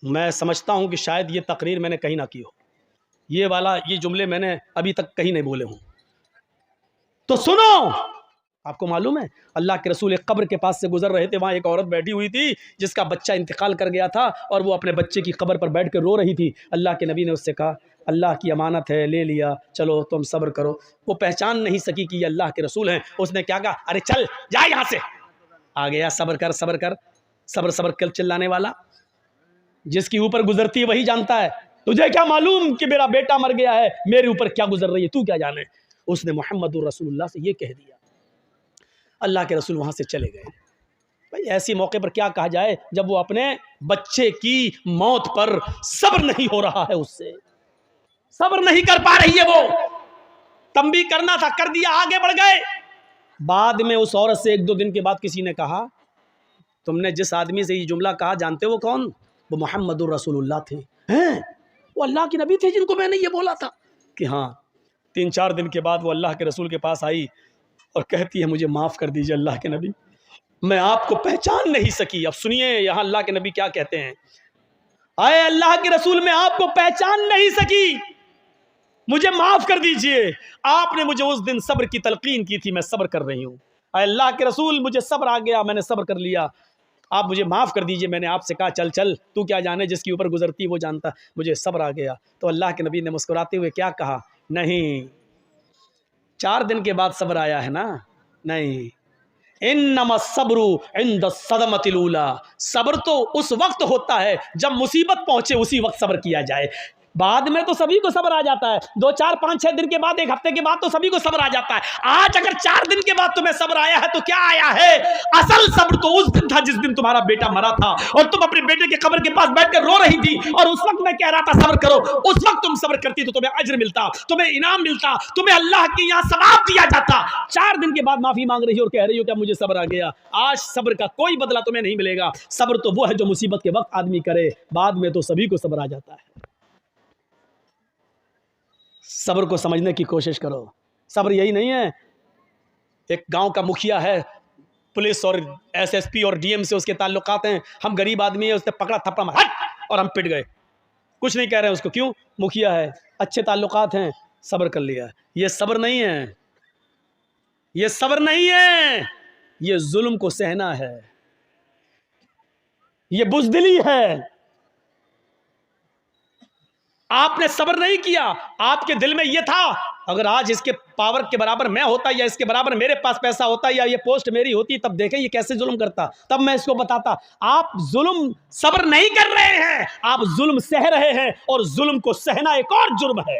मैं समझता हूँ कि शायद ये तकरीर मैंने कहीं ना की हो, ये जुमले मैंने अभी तक कहीं नहीं बोले हूँ। तो सुनो, आपको मालूम है अल्लाह के रसूल एक कब्र के पास से गुजर रहे थे, वहाँ एक औरत बैठी हुई थी जिसका बच्चा इंतकाल कर गया था और वो अपने बच्चे की कब्र पर बैठ कर रो रही थी। अल्लाह के नबी ने उससे कहा अल्लाह की अमानत है, ले लिया, चलो तुम सब्र करो। वो पहचान नहीं सकी कि ये अल्लाह के रसूल हैं। उसने क्या कहा, अरे चल जा यहाँ से। आ गया, सब्र कर सब्र कर, सब्र सब्र कर चिल्लाने वाला। जिसकी ऊपर गुजरती है वही जानता है। तुझे क्या मालूम कि मेरा बेटा मर गया है, मेरे ऊपर क्या गुजर रही है, तू क्या जाने। उसने मोहम्मदुर रसूलुल्लाह से ये कह दिया। अल्लाह के रसूल वहाँ से चले गए। भाई ऐसी मौके पर क्या कहा जाए जब वो अपने बच्चे की मौत पर सब्र नहीं हो रहा है, उससे सब्र नहीं कर पा रही है। वो तंबी करना था, कर दिया, आगे बढ़ गए। बाद में उस औरत से 1-2 दिन के बाद किसी ने कहा, तुमने जिस आदमी से ये जुमला कहा जानते हो वो कौन? वो मोहम्मदुर रसूलुल्लाह थे। हैं? वो अल्लाह के नबी थे जिनको मैंने ये बोला था कि हाँ। 3-4 दिन के बाद वो अल्लाह के रसूल के पास आई और कहती है मुझे माफ़ कर दीजिए अल्लाह के नबी, मैं आपको पहचान नहीं सकी। अब सुनिए यहाँ अल्लाह के नबी क्या कहते हैं, आए अल्लाह के रसूल मैं आपको पहचान नहीं सकी, मुझे माफ़ कर दीजिए। आपने मुझे उस दिन सब्र की तलकीन की थी, मैं सब्र कर रही हूँ। अल्लाह के रसूल मुझे सब्र आ गया, मैंने सब्र कर लिया, आप मुझे माफ़ कर दीजिए। मैंने आपसे कहा चल चल, तू क्या जाने, जिसके ऊपर गुजरती वो जानता, मुझे सब्र आ गया। तो अल्लाह के नबी ने मुस्कुराते हुए क्या कहा, नहीं 4 दिन के बाद सब्र आया है ना, नहीं, इन्नमा सब्रु इंद सदमतिल ऊला, सब्र तो उस वक्त होता है जब मुसीबत पहुंचे, उसी वक्त सब्र किया जाए। बाद में तो सभी को सब्र आ जाता है, 2, 4, 5, 6 दिन के बाद, 1 हफ्ते के बाद तो सभी को सब्र आ जाता है। आज अगर 4 दिन के बाद तुम्हें सब्र आया है तो क्या आया है? असल सब्र तो उस दिन था जिस दिन तुम्हारा बेटा मरा था और तुम अपने बेटे के कब्र के पास बैठकर रो रही थी और उस वक्त मैं कह रहा था सब्र करो। उस वक्त तुम सब्र करती तो तुम्हें अज्र मिलता, तुम्हें इनाम मिलता, तुम्हें अल्लाह के यहाँ सवाब दिया जाता। 4 दिन के बाद माफी मांग रही हो और कह रही हो क्या मुझे सब्र आ गया। आज सब्र का कोई बदला तुम्हें नहीं मिलेगा। सब्र तो वो है जो मुसीबत के वक्त आदमी करे, बाद में तो सभी को सब्र आ जाता है। सब्र को समझने की कोशिश करो। सब्र यही नहीं है, एक गांव का मुखिया है, पुलिस और एसएसपी और डीएम से उसके ताल्लुकात हैं, हम गरीब आदमी है, उसने पकड़ा थप्पड़ मारा और हम पिट गए, कुछ नहीं कह रहे हैं उसको, क्यों? मुखिया है, अच्छे ताल्लुकात हैं, सब्र कर लिया। ये सब्र नहीं है, ये सब्र नहीं है, ये जुल्म को सहना है, ये बुज़दिली है। आपने सब्र नहीं किया, आपके दिल में यह था अगर आज इसके पावर के बराबर मैं होता या इसके बराबर मेरे पास पैसा होता या ये पोस्ट मेरी होती, तब देखें ये कैसे जुल्म करता, तब मैं इसको बताता। आप जुल्म सब्र नहीं कर रहे हैं, आप जुल्म सह रहे हैं और जुल्म को सहना एक और जुर्म है,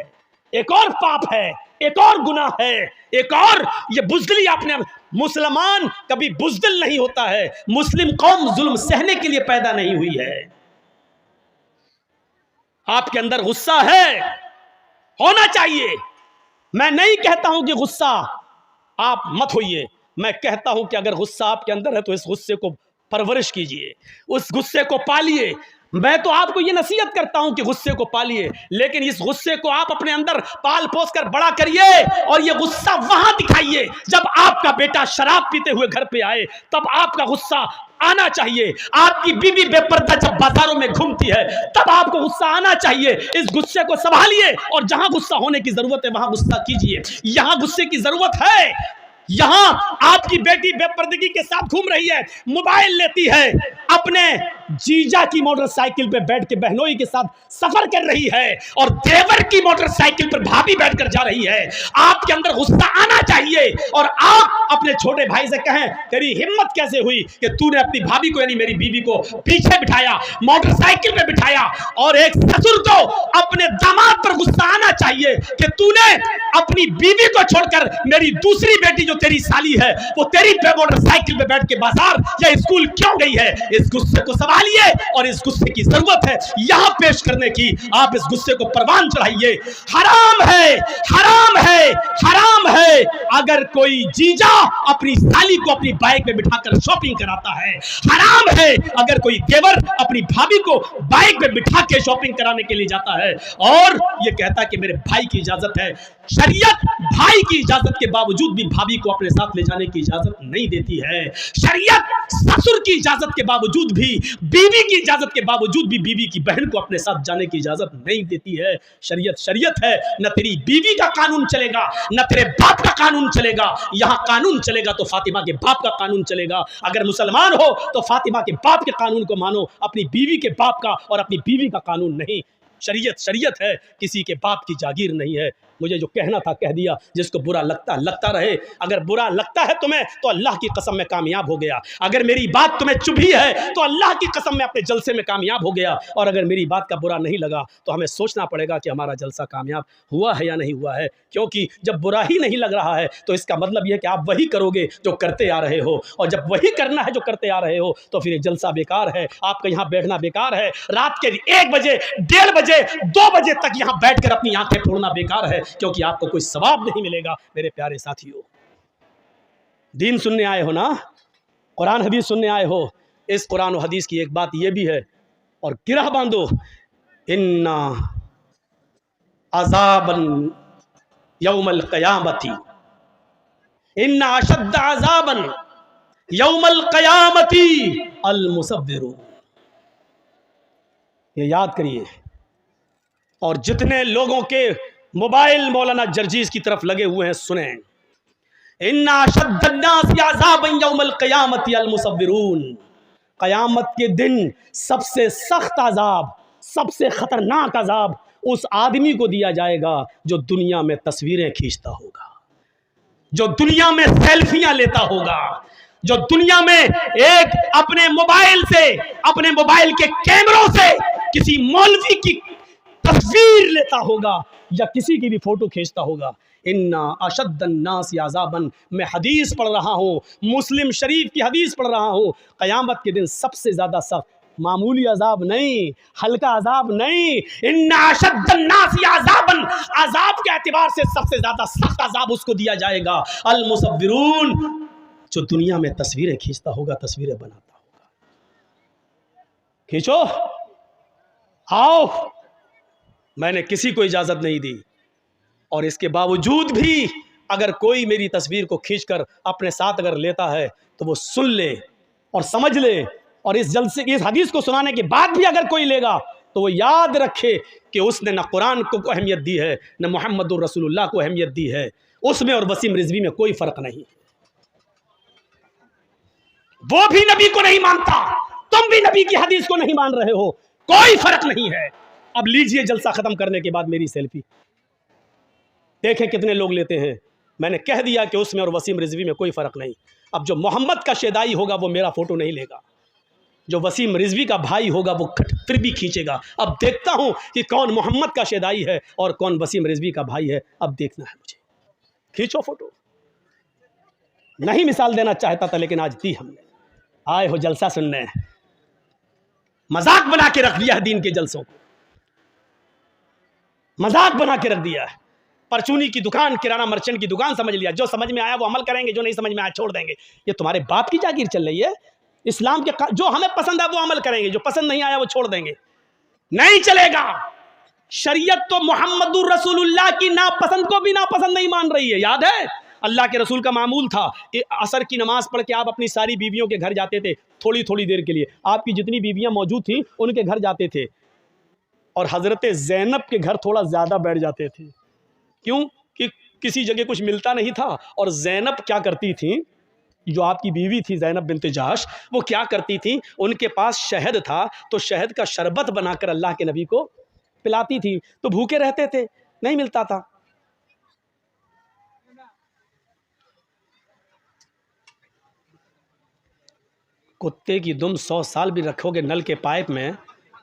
एक और पाप है, एक और गुनाह है, एक और ये बुज़दिली। आपने मुसलमान कभी बुज़दिल नहीं होता है, मुस्लिम कौम जुल्म सहने के लिए पैदा नहीं हुई है। आपके अंदर गुस्सा है, होना चाहिए। मैं नहीं कहता हूं कि गुस्सा आप मत होइए, मैं कहता हूं कि अगर गुस्सा आपके अंदर है तो इस गुस्से को परवरिश कीजिए, उस गुस्से को पालिए। मैं तो आपको ये नसीहत करता हूं कि गुस्से को पालिए, लेकिन इस गुस्से को आप अपने अंदर पाल पोस कर बड़ा करिए और ये गुस्सा वहां दिखाइए जब आपका बेटा शराब पीते हुए घर पे आए, तब आपका गुस्सा आना चाहिए। आपकी बीवी बेपर्दा जब बाजारों में घूमती है तब आपको गुस्सा आना चाहिए। इस गुस्से को संभालिए और जहां गुस्सा होने की जरूरत है वहां गुस्सा कीजिए। यहां गुस्से की जरूरत है, यहां आपकी बेटी बेपर्दगी के साथ घूम रही है, मोबाइल लेती है, अपने जीजा की मोटरसाइकिल पे बैठ के बहनोई के साथ सफर कर रही है और देवर की मोटरसाइकिल पर भाभी बैठकर जा रही है। आपके अंदर गुस्सा आना चाहिए और आप अपने छोटे भाई से कहें तेरी हिम्मत कैसे हुई कि तूने अपनी भाभी को यानी मेरी बीवी को पीछे बिठाया, मोटरसाइकिल पे बिठाया। और एक ससुर को अपने दामाद पर गुस्सा आना चाहिए कि तूने अपनी बीवी को छोड़कर मेरी दूसरी बेटी जो तेरी साली है वो तेरी मोटरसाइकिल पे बैठ के बाजार या स्कूल क्यों गई है। इस गुस्से को संभालिए और इस गुस्से की जरूरत है यहां पेश करने की। आप इस गुस्से को परवान चढ़ाइए। हराम है, हराम है, हराम है अगर कोई जीजा अपनी साली को अपनी बाइक में बिठाकर शॉपिंग कराता है। हराम है अगर कोई देवर अपनी भाभी को बाइक में बिठा के शॉपिंग कराने के लिए जाता है और ये कहता है कि मेरे भाई की इजाजत है। शरीयत भाई की इजाजत के बावजूद भी भाभी को अपने साथ ले जाने की इजाजत नहीं देती है। शरीयत ससुर की इजाजत के बावजूद भी बीवी की इजाजत के बावजूद भी बीवी की बहन को अपने साथ जाने की इजाजत नहीं देती है। शरीयत शरीयत है, न तेरी बीवी का कानून चलेगा न तेरे बाप का कानून चलेगा। यहां कानून चलेगा तो फातिमा के बाप का कानून चलेगा। अगर मुसलमान हो तो फातिमा के बाप के कानून को मानो, अपनी बीवी के बाप का और अपनी बीवी का कानून नहीं। शरीयत शरीयत है, किसी के बाप की जागीर नहीं है। मुझे जो कहना था कह दिया, जिसको बुरा लगता रहे। अगर बुरा लगता है तुम्हें तो अल्लाह की कसम में कामयाब हो गया। अगर मेरी बात तुम्हें चुभी है तो अल्लाह की कसम में अपने जलसे में कामयाब हो गया। और अगर मेरी बात का बुरा नहीं लगा तो हमें सोचना पड़ेगा कि हमारा जलसा कामयाब हुआ है या नहीं हुआ है। क्योंकि जब बुरा ही नहीं लग रहा है तो इसका मतलब यह कि आप वही करोगे जो करते आ रहे हो, और जब वही करना है जो करते आ रहे हो तो फिर जलसा बेकार है। आपका यहाँ बैठना बेकार है। रात के 1 बजे 1:30 बजे 2 बजे तक यहाँ बैठकर अपनी आंखें फोड़ना बेकार है, क्योंकि आपको कोई सवाब नहीं मिलेगा। मेरे प्यारे साथियों, दीन सुनने आए हो ना, कुरान हदीस सुनने आए हो। इस कुरान और हदीस की एक बात यह भी है, और गिरह बांधो, इन्ना अज़ाबन यौमल क़यामती, इन्ना अशद्द अज़ाबन यौमल क़यामती अल मुसव्विरून। ये याद करिए। और जितने लोगों के मोबाइल मौलाना जर्जीज की तरफ लगे हुए हैं, सुने, इन्ना अशद्दन्नासी अज़ाबन यौमल क़यामती अल मुसव्विरून। क़यामत के दिन सबसे सख्त अज़ाब, सबसे ख़तरनाक अज़ाब उस आदमी को दिया जाएगा जो दुनिया में तस्वीरें खींचता होगा, जो दुनिया में सेल्फियां लेता होगा, जो दुनिया में एक अपने मोबाइल से, अपने मोबाइल के कैमरों से किसी मौलवी की तस्वीर लेता होगा या किसी की भी फोटो खींचता होगा। इन्ना अशद्दन्नासी अज़ाबन, मैं हदीस पढ़ रहा हूँ, मुस्लिम शरीफ की हदीस पढ़ रहा हूँ। क़यामत के दिन सबसे ज़्यादा सख्त, मामूली अज़ाब नहीं, हल्का अज़ाब नहीं, इन्ना अशद्दन्नासी अज़ाबन, अज़ाब के एतबार से सबसे ज़्यादा सख्त अज़ाब उसको दिया जाएगा अल मुसव्विरून, जो दुनिया में तस्वीरें खींचता होगा, तस्वीरें बनाता होगा। खींचो, आओ, मैंने किसी को इजाज़त नहीं दी, और इसके बावजूद भी अगर कोई मेरी तस्वीर को खींचकर अपने साथ अगर लेता है तो वो सुन ले और समझ ले, और इस जलसे, इस हदीस को सुनाने के बाद भी अगर कोई लेगा तो वो याद रखे कि उसने न कुरान को अहमियत दी है, न मुहम्मदुर रसूलुल्लाह को अहमियत दी है। उसमें और वसीम रिजवी में कोई फ़र्क नहीं। वो भी नबी को नहीं मानता, तुम भी नबी की हदीस को नहीं मान रहे हो, कोई फ़र्क नहीं है। अब लीजिए जलसा ख़त्म करने के बाद मेरी सेल्फी, देखें कितने लोग लेते हैं। मैंने कह दिया कि उसमें और वसीम रिजवी में कोई फ़र्क नहीं। अब जो मोहम्मद का शेदाई होगा वो मेरा फ़ोटो नहीं लेगा, जो वसीम रिजवी का भाई होगा वो फिर भी खींचेगा। अब देखता हूँ कि कौन मोहम्मद का शेदाई है और कौन वसीम रिजवी का भाई है। अब देखना है मुझे। खींचो फ़ोटो। नहीं मिसाल देना चाहता था लेकिन आज दी हमने। आए हो जलसा सुनने, मजाक बना के रख दिया है दीन के जलसों को, मजाक बना के रख दिया है। परचूनी की दुकान, किराना मर्चेंट की दुकान समझ लिया। जो समझ में आया वो अमल करेंगे, जो नहीं समझ में आया छोड़ देंगे। ये तुम्हारे बाप की जागीर चल रही है। इस्लाम के जो हमें पसंद है वो अमल करेंगे, जो पसंद नहीं आया वो छोड़ देंगे। नहीं चलेगा। शरीयत तो मुहम्मदुर रसूलुल्लाह की नापसंद को भी नापसंद नहीं मान रही है। याद है अल्लाह के रसूल का मामूल था, असर की नमाज पढ़ के आप अपनी सारी बीवियों के घर जाते थे, थोड़ी थोड़ी देर के लिए। आपकी जितनी बीवियां मौजूद थीं उनके घर जाते थे, और हज़रत ज़ैनब के घर थोड़ा ज़्यादा बैठ जाते थे। क्यों? कि किसी जगह कुछ मिलता नहीं था। और ज़ैनब क्या करती थी, जो आपकी बीवी थी ज़ैनब बिन्त जहश, वो क्या करती थी, उनके पास शहद था तो शहद का शरबत बनाकर अल्लाह के नबी को पिलाती थी। तो भूखे रहते थे, नहीं मिलता था। कुत्ते की दुम 100 साल भी रखोगे नल के पाइप में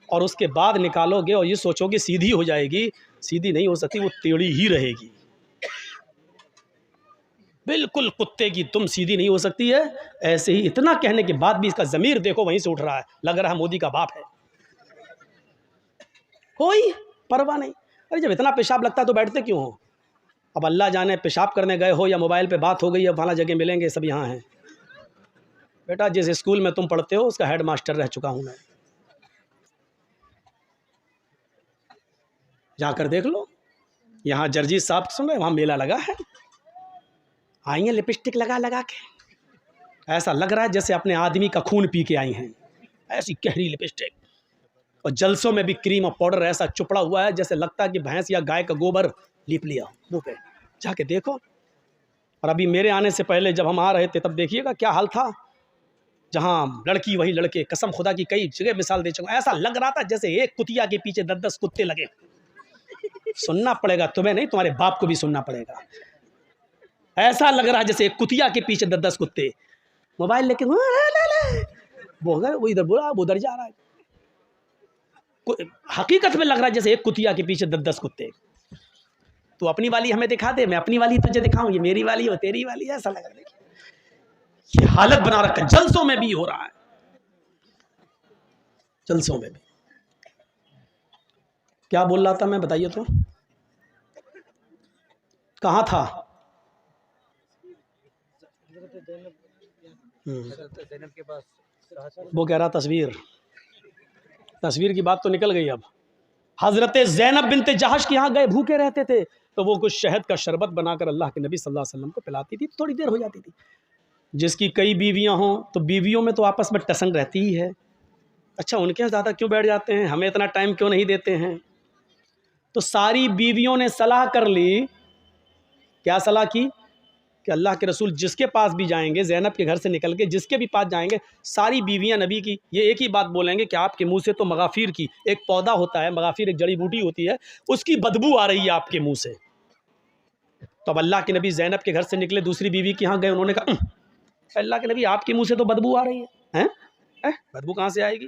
और उसके बाद निकालोगे और ये सोचोगे सीधी हो जाएगी, सीधी नहीं हो सकती, वो टेढ़ी ही रहेगी। बिल्कुल कुत्ते की तुम सीधी नहीं हो सकती है। ऐसे ही इतना कहने के बाद भी इसका ज़मीर देखो वहीं से उठ रहा है, लग रहा है मोदी का बाप है। कोई परवाह नहीं। अरे जब इतना पेशाब लगता है तो बैठते क्यों हो? अब अल्लाह जाने पेशाब करने गए हो या मोबाइल पे बात हो गई, अब फला जगह मिलेंगे, सब यहाँ हैं। बेटा जिस स्कूल में तुम पढ़ते हो उसका हेड मास्टर रह चुका हूँ मैं, जाकर देख लो। यहाँ जर्जी साहब सुन रहे, वहाँ मेला लगा है, आई हैं लिपस्टिक लगा लगा के, ऐसा लग रहा है जैसे अपने आदमी का खून पी के आई हैं। ऐसी गहरी लिपस्टिक, और जलसों में भी क्रीम और पाउडर ऐसा चुपड़ा हुआ है जैसे लगता है कि भैंस या गाय का गोबर लीप लिया मुँह पे। जाके देखो। और अभी मेरे आने से पहले जब हम आ रहे थे तब देखिएगा क्या हाल था, जहाँ लड़की वही लड़के, कसम खुदा की कई जगह मिसाल दे चुका, ऐसा लग रहा था जैसे एक कुतिया के पीछे 10-10 कुत्ते लगे। सुनना पड़ेगा तुम्हें नहीं, तुम्हारे बाप को भी सुनना पड़ेगा। ऐसा लग रहा है जैसे एक कुतिया के पीछे 10-10 कुत्ते, मोबाइल लेके वो इधर बोला वो उधर जा रहा है। हकीकत में लग रहा है जैसे एक कुतिया के पीछे 10-10 कुत्ते। तो अपनी वाली हमें दिखा दे, मैं अपनी वाली तुझे दिखाऊं, ये मेरी वाली हो तेरी वाली, ऐसा लग रहा है। ये हालत बना रखा है, जलसों में भी हो रहा है, जलसों में भी। क्या बोल रहा था मैं, बताइए तो, कहाँ था? वो कह रहा तस्वीर की बात तो निकल गई। अब हजरत ज़ैनब बिनते जहश के यहाँ गए, भूखे रहते थे, तो वो कुछ शहद का शरबत बनाकर अल्लाह के नबी सल्लल्लाहु अलैहि वसल्लम को पिलाती थी, थोड़ी देर हो जाती थी। जिसकी कई बीवियां हों तो बीवियों में तो आपस में टसन रहती ही है। अच्छा, उनके यहाँ ज़्यादा क्यों बैठ जाते हैं, हमें इतना टाइम क्यों नहीं देते हैं? तो सारी बीवियों ने सलाह कर ली। क्या सलाह की? कि अल्लाह के रसूल जिसके पास भी जाएंगे, ज़ैनब के घर से निकल के जिसके भी पास जाएंगे, सारी बीवियां नबी की ये एक ही बात बोलेंगे कि आपके मुंह से तो मगाफिर की एक पौधा होता है, मगाफिर एक जड़ी बूटी होती है, उसकी बदबू आ रही है आपके मुंह से। तो अब अल्लाह के नबी ज़ैनब के घर से निकले, दूसरी बीवी के यहाँ गए, उन्होंने कहा अल्लाह के नबी आपके मुंह से तो बदबू आ रही है, हैं? बदबू कहाँ से आएगी?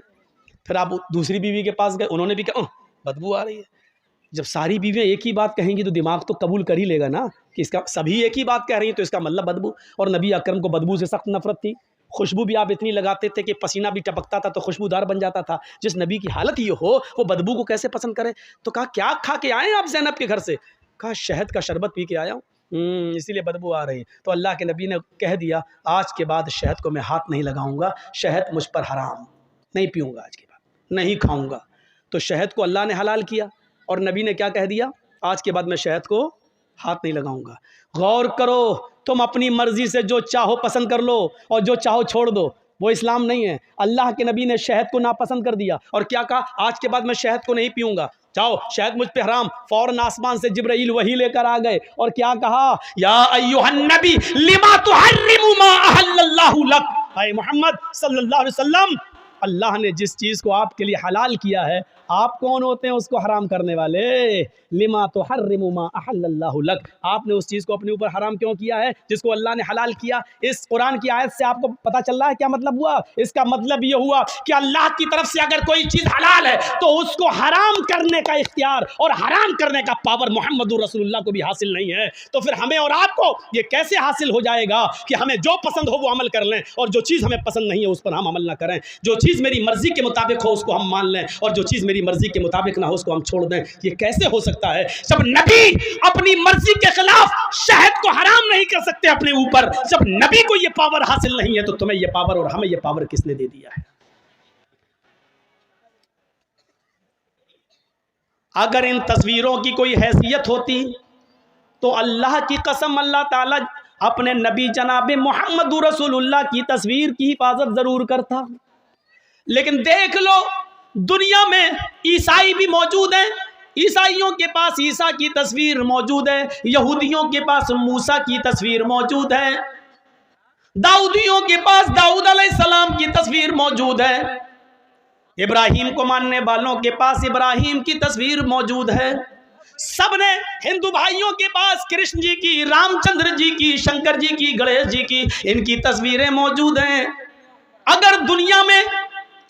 फिर आप दूसरी बीवी के पास गए, उन्होंने भी कहा बदबू आ रही है। जब सारी बीवियाँ एक ही बात कहेंगी तो दिमाग तो कबूल कर ही लेगा ना कि इसका सभी एक ही बात कह रही हैं, तो इसका मतलब बदबू। और नबी अकरम को बदबू से सख्त नफरत थी। खुशबू भी आप इतनी लगाते थे कि पसीना भी टपकता था तो खुशबूदार बन जाता था। जिस नबी की हालत ये हो, वो बदबू को कैसे पसंद करे? तो कहा क्या खा के आए आप ज़ैनब के घर से? कहा शहद का शरबत पी के आया हूँ, इसीलिए बदबू आ रही। तो अल्लाह के नबी ने कह दिया आज के बाद शहद को मैं हाथ नहीं लगाऊंगा, शहद मुझ पर हराम, नहीं पीऊँगा आज के बाद, नहीं खाऊँगा। तो शहद को अल्लाह ने हलाल किया और नबी ने क्या कह दिया, आज के बाद मैं शहद को हाथ नहीं लगाऊंगा। गौर करो, तुम अपनी मर्जी से जो चाहो पसंद कर लो और जो चाहो छोड़ दो, वो इस्लाम नहीं है। अल्लाह के नबी ने शहद को नापसंद कर दिया और क्या कहा, आज के बाद मैं शहद को नहीं पीऊंगा, जाओ शहद मुझ पे हराम। फौरन आसमान से जिब्राइल वही लेकर आ गए और क्या कहा, या अय्युहन नबी लिमा तुहर्रिमु मा अहल्लल्लाहु लक। हाय मोहम्मद सल्लल्लाहु अलैहि वसल्लम, अल्लाह ने जिस चीज़ को आपके लिए हलाल किया है, आप कौन होते हैं उसको हराम करने वाले? लिमा तुहर्रिमु मा अहल्लल्लाहु लक, आपने उस चीज़ को अपने ऊपर हराम क्यों किया है जिसको अल्लाह ने हलाल किया? इस कुरान की आयत से आपको पता चल रहा है क्या मतलब हुआ? इसका मतलब ये हुआ कि अल्लाह की तरफ से अगर कोई चीज़ हलाल है तो उसको हराम करने का इख्तियार और हराम करने का पावर मुहम्मदुर रसूलुल्लाह को भी हासिल नहीं है। तो फिर हमें और आपको ये कैसे हासिल हो जाएगा कि हमें जो पसंद हो वो अमल कर लें और जो चीज़ हमें पसंद नहीं है उस पर हम अमल ना करें? जो चीज़ मेरी मर्जी के मुताबिक हो उसको हम मान लें और जो चीज़ मेरी मर्जी के मुताबिक ना हो उसको हम छोड़ दें। ये कैसे हो सकता है? जब नबी अपनी मर्जी के खिलाफ शहद को हराम नहीं कर सकते अपने ऊपर, जब नबी को ये पावर हासिल नहीं है तो तुम्हें ये पावर और हमें ये पावर किसने दे दिया है? अगर इन तस्वीरों की कोई हैसियत होती तो अल्लाह की कसम अल्लाह ताला अपने नबी जनाब मोहम्मद रसूलुल्लाह की तस्वीर की हिफाजत जरूर करता। लेकिन देख लो, दुनिया में ईसाई भी मौजूद हैं, ईसाइयों के पास ईसा की तस्वीर मौजूद है, यहूदियों के पास मूसा की तस्वीर मौजूद है, दाऊदियों के पास दाऊद अलैहिस्सलाम की तस्वीर मौजूद है, इब्राहिम को मानने वालों के पास इब्राहिम की तस्वीर मौजूद है। सबने हिंदू भाइयों के पास कृष्ण जी की, रामचंद्र जी की, शंकर जी की, गणेश जी की, इनकी तस्वीरें मौजूद हैं। अगर दुनिया में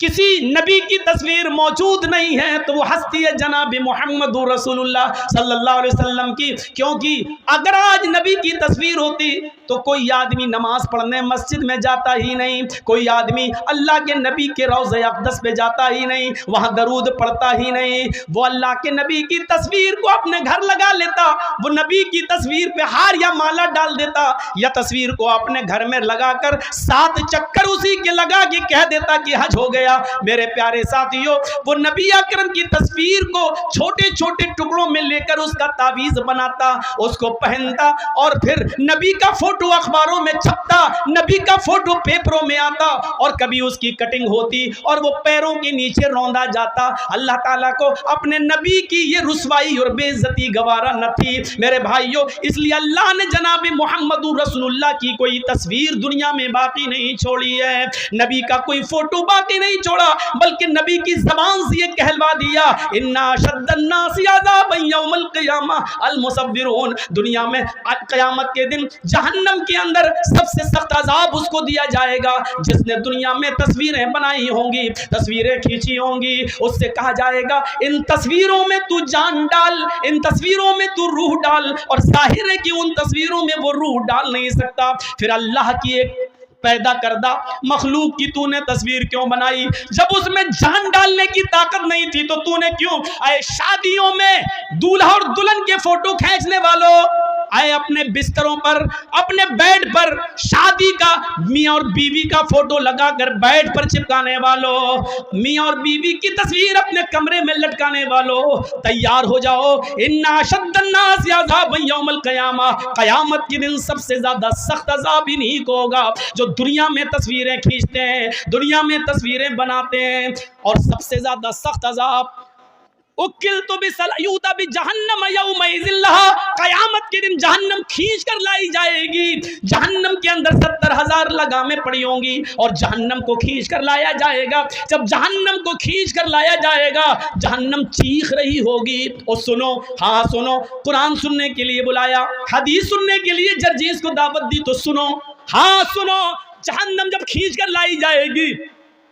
किसी नबी की तस्वीर मौजूद नहीं है तो वो हस्ती है जनाब मोहम्मद रसूलुल्लाह सल्लल्लाहु अलैहि वसल्लम की। क्योंकि अगर आज नबी की तस्वीर होती तो कोई आदमी नमाज पढ़ने मस्जिद में जाता ही नहीं, कोई आदमी अल्लाह के नबी के रोज़े अक़दस पे जाता ही नहीं, वहाँ दरूद पढ़ता ही नहीं। वो अल्लाह के नबी की तस्वीर को अपने घर लगा लेता, वो नबी की तस्वीर पे हार या माला डाल देता, या तस्वीर को अपने घर में लगाकर 7 चक्कर उसी के लगा के कह देता कि हज हो गया, गया। मेरे प्यारे साथियों, वो नबी अकरम की तस्वीर को छोटे छोटे टुकड़ों में लेकर उसका तावीज़ बनाता, उसको पहनता, और फिर नबी का फोटो अखबारों में छपता, नबी का फोटो पेपरों में आता, और कभी उसकी कटिंग होती और वो पैरों के नीचे रौंदा जाता। अल्लाह ताला को अपने नबी की ये रुसवाई और बेइज्जती गवारा न थी मेरे भाइयों, इसलिए अल्लाह ने जनाब मोहम्मद रसूलुल्लाह की कोई तस्वीर दुनिया में बाकी नहीं छोड़ी है, नबी का कोई फोटो बाकी नहीं छोड़ा, बल्कि नबी की जबान से ये कहलवा दिया, इन्ना शद्दन्नासी अज़ाबन यौमल क़ियामा अल मुसव्विरून। दुनिया में क़यामत के दिन जहन्नम के अंदर सबसे सख्त अज़ाब उसको दिया जाएगा जिसने दुनिया में तस्वीरें बनाई होंगी, तस्वीरें खींची होंगी। उससे कहा जाएगा, इन तस्वीरों में तू जान डाल, इन तस्वीरों में तू रूह डाल, और जाहिर है कि उन तस्वीरों में वो रूह डाल नहीं सकता। फिर अल्लाह की एक पैदा करदा मखलूक की तूने तस्वीर क्यों बनाई? जब उसमें जान डालने की ताकत नहीं थी तो तूने क्यों? आए शादियों में दूल्हा और दुल्हन के फोटो खींचने वालों, आए अपने बिस्तरों पर, अपने बेड पर शादी का मियाँ और बीवी का फोटो लगाकर बेड पर चिपकाने वालों, मियाँ और बीवी की तस्वीर अपने कमरे में लटकाने वालों, तैयार हो जाओ। इन्ना अशद्दन्नासी अज़ाबन यौमल क़ियामा, क़यामत के दिन सबसे ज्यादा सख्त अज़ाब इन्हीं को होगा जो दुनिया में तस्वीरें खींचते हैं, दुनिया में तस्वीरें बनाते हैं। और सबसे ज्यादा सख्त अज़ाब उकिलतु बिसलयूता बिजहन्नम यौमइज़िन लहा, क़यामत के दिन जहन्नम खींच कर लाई जाएगी। जहन्नम के अंदर 70,000 लगामें पड़ी होंगी और जहन्नम को खींच कर लाया जाएगा। जब जहन्नम को खींच कर लाया जाएगा, जहन्नम चीख रही होगी। और सुनो, हाँ सुनो, कुरान सुनने के लिए बुलाया, हदीस सुनने के लिए जर्जीस को दावत दी, तो सुनो, हाँ सुनो, जहन्नम जब खींच कर लाई जाएगी,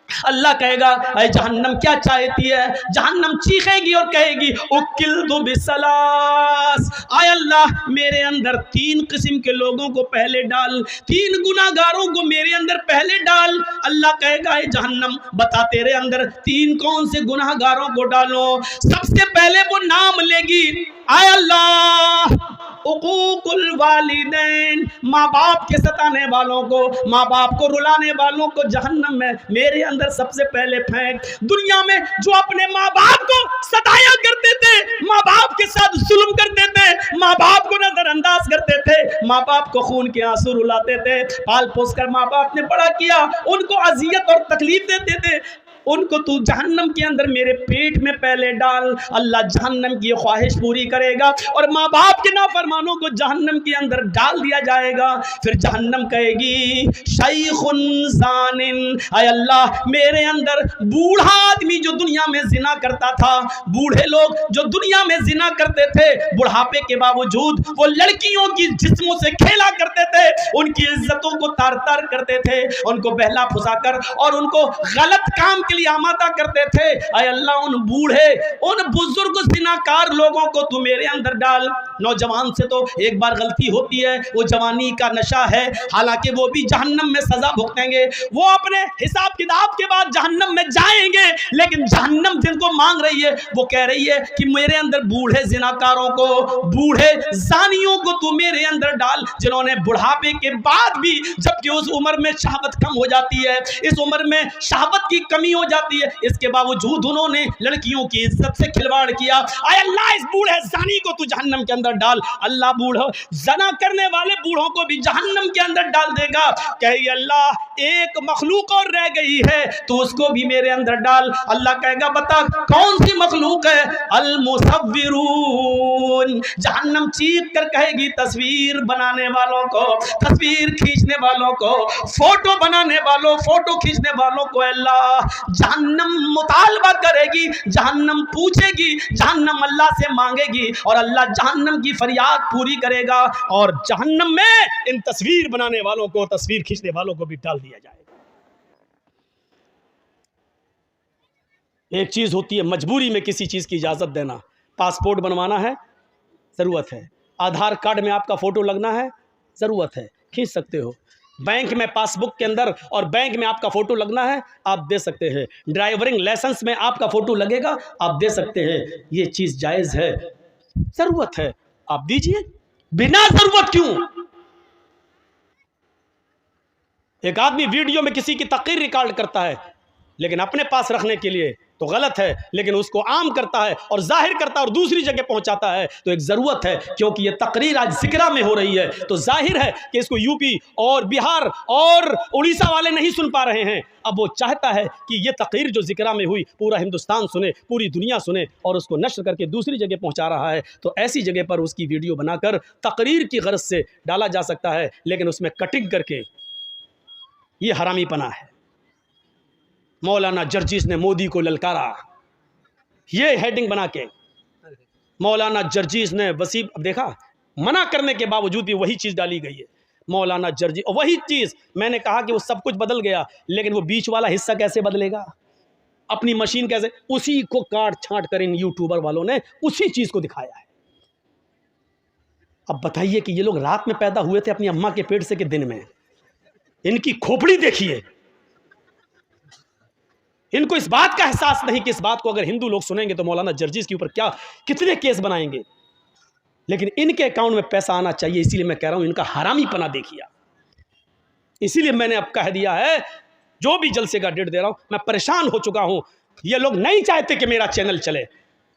अल्लाह कहेगा, अरे जहन्नम क्या चाहती है? जहन्नम चीखेगी और कहेगी, उकिल्तु बिसलास, आय अल्लाह मेरे अंदर 3 किस्म के लोगों को पहले डाल, 3 गुनाहगारों को मेरे अंदर पहले डाल। अल्लाह कहेगा, अरे जहन्नम बता तेरे अंदर 3 कौन से गुनाहगारों को डालो? सबसे पहले वो नाम लेगी, आय अल्लाह उकूकुल वालिदैन, माँ बाप के सताने वालों को, माँ बाप को रुलाने वालों को जहन्नम में मेरे अंदर सबसे पहले फेंक। दुनिया में जो अपने माँ बाप को सताया करते थे, माँ बाप के साथ जुल्म करते थे, माँ बाप को नजरअंदाज करते थे, माँ बाप को खून के आंसू रुलाते थे, पाल पोस कर माँ बाप ने बड़ा किया, उनको अजियत और तकलीफ देते थे, उनको तू जहन्नम के अंदर मेरे पेट में पहले डाल। अल्लाह जहन्नम की ख्वाहिश पूरी करेगा और माँ बाप के नाफरमानों को जहन्नम के अंदर डाल दिया जाएगा। फिर जहन्नम कहेगी, शैखुन ज़ानिन, आय अल्लाह मेरे अंदर बूढ़ा आदमी जो दुनिया में जिना करता था, बूढ़े लोग जो दुनिया में जिना करते थे, बुढ़ापे के बावजूद वो लड़कियों की जिस्मों से खेला करते थे, उनकी इज्जतों को तार तार करते थे, उनको बहला फुसाकर और उनको गलत काम के लिए आमादा करते थे। आय अल्लाह उन बूढ़े, उन बुजुर्ग जिनाकार लोगों को तू मेरे अंदर डाल। नौजवान से तो एक बार गलती होती है, वो जवानी का नशा है, हालांकि वो भी जहन्नम में सजा भुगतेंगे, वो अपने हिसाब किताब के बाद जहन्नम में जाएंगे, लेकिन जहन्नम जिनको मांग रही है वो कह रही है कि मेरे अंदर बूढ़े जिनाकारों को, बूढ़े जानियों को तू मेरे अंदर डाल, जिन्होंने बुढ़ापे के बाद भी, जबकि उस उम्र में शहावत कम हो जाती है, इस उम्र में शहावत की कमी हो जाती है, इसके बावजूद उन्होंने लड़कियों की इज्जत से खिलवाड़ किया। आय अल्लाह इस बूढ़े जानी को तू जहन्नम के अंदर डाल। अल्लाह बूढ़ा जना करने वाले बूढ़ों को भी जहन्नम के अंदर डाल देगा। कहे अल्लाह एक मखलूक और रह गई है, तो उसको भी मेरे अंदर डाल। अल्लाह कहेगा, बता कौन सी मखलूक है? अल मुसव्विरून, जहन्नम चीख कर कहेगी, तस्वीर बनाने वालों को, तस्वीर खींचने वालों को, फोटो बनाने वालों, फोटो खींचने वालों को अल्लाह जहन्नम मुतालबा करेगी, जहन्नम पूछेगी, जहन्नम अल्लाह से मांगेगी और अल्लाह जहन्नम की फरियाद पूरी करेगा और जहन्नम में इन तस्वीर बनाने वालों को, तस्वीर खींचने वालों को भी डाल दिया जाएगा। एक चीज होती है मजबूरी में किसी चीज की इजाजत देना। पासपोर्ट बनवाना है, जरूरत है। आधार कार्ड में आपका फोटो लगना है, जरूरत है, खींच सकते हो। बैंक में पासबुक के अंदर और बैंक में आपका फोटो लगना है, आप दे सकते हैं। ड्राइविंग लाइसेंस में आपका फोटो लगेगा, आप दे सकते हैं। ये चीज जायज है, जरूरत है, आप दीजिए। बिना जरूरत क्यों? एक आदमी वीडियो में किसी की तकरीर रिकॉर्ड करता है, लेकिन अपने पास रखने के लिए तो गलत है, लेकिन उसको आम करता है और जाहिर करता है और दूसरी जगह पहुंचाता है तो एक ज़रूरत है। क्योंकि ये तकरीर आज ज़िक्रा में हो रही है तो जाहिर है कि इसको यूपी और बिहार और उड़ीसा वाले नहीं सुन पा रहे हैं। अब वो चाहता है कि ये तकरीर जो ज़िक्रा में हुई पूरा हिंदुस्तान सुने, पूरी दुनिया सुने, और उसको नश्र करके दूसरी जगह पहुँचा रहा है। तो ऐसी जगह पर उसकी वीडियो बनाकर तकरीर की गर्ज से डाला जा सकता है, लेकिन उसमें कटिंग करके ये हरामीपना है। मौलाना जर्जीस ने मोदी को ललकारा, ये हेडिंग बना के मौलाना जर्जीस ने वसीम, अब देखा मना करने के बावजूद भी वही चीज़ डाली गई है। मौलाना जर्जीस, और वही चीज़ मैंने कहा कि वो सब कुछ बदल गया, लेकिन वो बीच वाला हिस्सा कैसे बदलेगा, अपनी मशीन कैसे, उसी को काट छांट कर इन यूट्यूबर वालों ने उसी चीज़ को दिखाया है। अब बताइए कि ये लोग रात में पैदा हुए थे अपनी अम्मा के पेट से कि दिन में? इनकी खोपड़ी देखिए। इनको इस बात का एहसास नहीं कि इस बात को अगर हिंदू लोग सुनेंगे तो मौलाना जर्जीस के ऊपर क्या कितने केस बनाएंगे। लेकिन इनके अकाउंट में पैसा आना चाहिए, इसीलिए मैं कह रहा हूं इनका हरामीपना देखिए। इसीलिए मैंने अब कह दिया है, जो भी जलसे का डेट दे रहा हूं, मैं परेशान हो चुका हूं। ये लोग नहीं चाहते कि मेरा चैनल चले,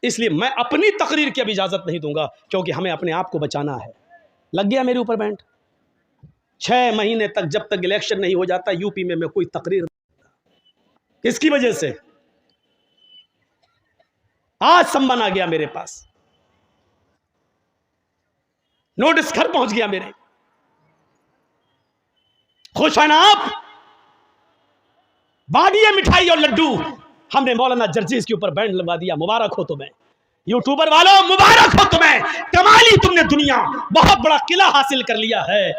इसलिए मैं अपनी तकरीर की अब इजाज़त नहीं दूंगा, क्योंकि हमें अपने आप को बचाना है। लग गया मेरे ऊपर बैंड। 6 महीने तक, जब तक इलेक्शन नहीं हो जाता यूपी में मैं कोई तकरीर, किसकी वजह से? आज सम्मान आ गया मेरे पास, नोटिस घर पहुंच गया मेरे। खुश है ना आप? बांटिए मिठाई और लड्डू। हमने मौलाना जर्जीस के ऊपर बैंड लगा दिया, मुबारक हो तुम्हें। यूट्यूबर वालों मुबारक हो तुम्हें, कमाली तुमने दुनिया, बहुत बड़ा किला हासिल कर लिया है,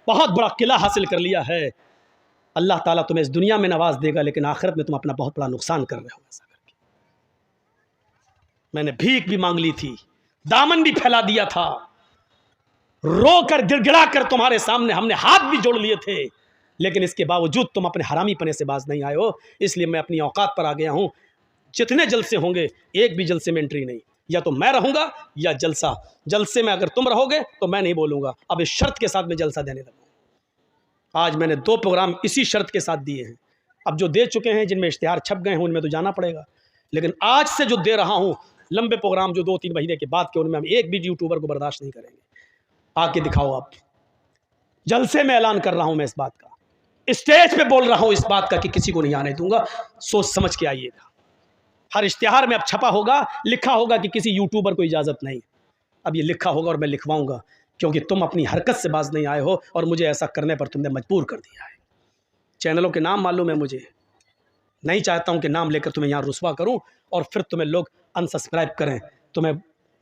बहुत बड़ा किला हासिल कर लिया है। अल्लाह ताला तुम्हें इस दुनिया में नवाज देगा, लेकिन आखिरत में तुम अपना बहुत बड़ा नुकसान कर रहे हो ऐसा करके। मैंने भीख भी मांग ली थी, दामन भी फैला दिया था, रो कर गिड़गिड़ा कर तुम्हारे सामने हमने हाथ भी जोड़ लिए थे, लेकिन इसके बावजूद तुम अपने हरामीपने से बाज नहीं आए हो। इसलिए मैं अपनी औकात पर आ गया हूं। जितने जलसे होंगे, एक भी जलसे में एंट्री नहीं, या तो मैं रहूंगा या जलसा। जलसे में अगर तुम रहोगे तो मैं नहीं बोलूंगा। अब इस शर्त के साथ मैं जलसा देने लगूंगा। आज मैंने 2 प्रोग्राम इसी शर्त के साथ दिए हैं। अब जो दे चुके हैं, जिनमें इश्तिहार छप गए हैं, उनमें तो जाना पड़ेगा, लेकिन आज से जो दे रहा हूं लंबे प्रोग्राम जो 2-3 महीने के बाद के, उनमें हम एक भी यूट्यूबर को बर्दाश्त नहीं करेंगे। आके दिखाओ आप। जलसे में ऐलान कर रहा हूं मैं इस बात का, स्टेज पे बोल रहा हूं इस बात का कि किसी को नहीं आने दूंगा। सोच समझ के आइएगा। हर इश्तिहार में अब छपा होगा, लिखा होगा कि किसी यूट्यूबर को इजाज़त नहीं। अब ये लिखा होगा और मैं लिखवाऊंगा, क्योंकि तुम अपनी हरकत से बाज नहीं आए हो और मुझे ऐसा करने पर तुमने मजबूर कर दिया है। चैनलों के नाम मालूम है मुझे, नहीं चाहता हूं कि नाम लेकर तुम्हें यहाँ रुस्वा करूं और फिर तुम्हें लोग अनसब्सक्राइब करें। तुम्हें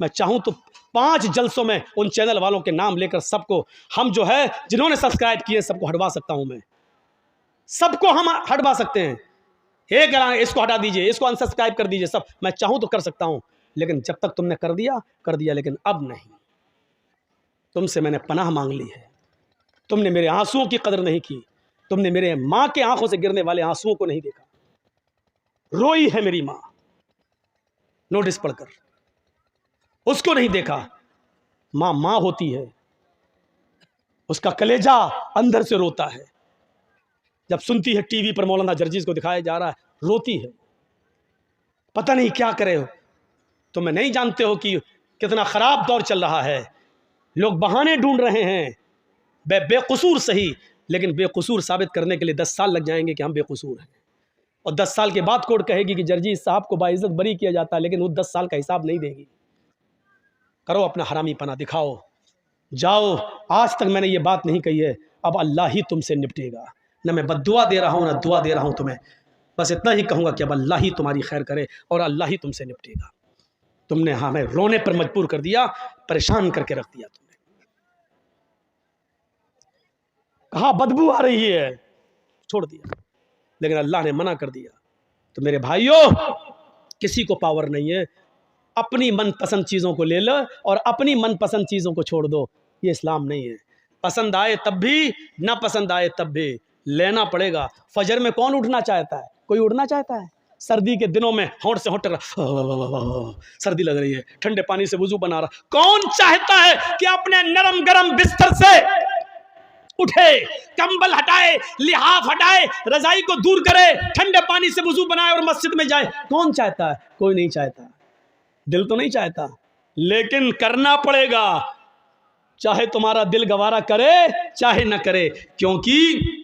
मैं चाहूं तो 5 जलसों में उन चैनल वालों के नाम लेकर सबको, हम जो है जिन्होंने सब्सक्राइब किए सबको हटवा सकता हूं। मैं सबको हम हटवा सकते हैं। एक इसको हटा दीजिए, इसको अनसब्सक्राइब कर दीजिए, सब मैं चाहूं तो कर सकता हूं। लेकिन जब तक तुमने कर दिया, लेकिन अब नहीं। तुमसे मैंने पनाह मांग ली है। तुमने मेरे आंसुओं की कदर नहीं की, तुमने मेरे माँ के आंखों से गिरने वाले आंसुओं को नहीं देखा। रोई है मेरी माँ नोटिस पढ़कर, उसको नहीं देखा। माँ माँ होती है, उसका कलेजा अंदर से रोता है। जब सुनती है टीवी पर मौलाना जर्जीस को दिखाया जा रहा है, रोती है। पता नहीं क्या करे हो। तुम नहीं जानते हो कि कितना खराब दौर चल रहा है। लोग बहाने ढूंढ रहे हैं, बेकसूर सही, लेकिन बेकसूर साबित करने के लिए 10 साल लग जाएंगे कि हम बेकसूर हैं। और 10 साल के बाद कोर्ट कहेगी कि जर्जीस साहब को बाइज्जत बरी किया जाता है, लेकिन वो 10 साल का हिसाब नहीं देगी। करो अपना हरामीपना, दिखाओ, जाओ। आज तक मैंने ये बात नहीं कही है, अब अल्लाह ही तुमसे निपटेगा। न मैं बद्दुआ दे रहा हूँ, न दुआ दे रहा हूँ तुम्हें। बस इतना ही कहूँगा कि अब अल्लाह ही तुम्हारी खैर करे और अल्लाह ही तुमसे निपटेगा। तुमने हमें रोने पर मजबूर कर दिया, परेशान करके रख दिया। तुमने कहा बदबू आ रही है, छोड़ दिया, लेकिन अल्लाह ने मना कर दिया। तो मेरे भाइयों, किसी को पावर नहीं है। अपनी मनपसंद चीज़ों को ले लो और अपनी मनपसंद चीज़ों को छोड़ दो। ये इस्लाम नहीं है। पसंद आए तब भी, ना पसंद आए तब भी लेना पड़ेगा। फजर में कौन उठना चाहता है? कोई उठना चाहता है? सर्दी के दिनों में होंठ से होंठ सर्दी लग रही है, ठंडे पानी से वुजू बना रहा, कौन चाहता है कि अपने नरम गरम बिस्तर से उठे, कंबल हटाए, लिहाफ हटाए, रजाई को दूर करे, ठंडे पानी से वुजू बनाए और मस्जिद में जाए। कौन चाहता है? कोई नहीं चाहता, दिल तो नहीं चाहता, लेकिन करना पड़ेगा, चाहे तुम्हारा दिल गवारा करे चाहे न करे, क्योंकि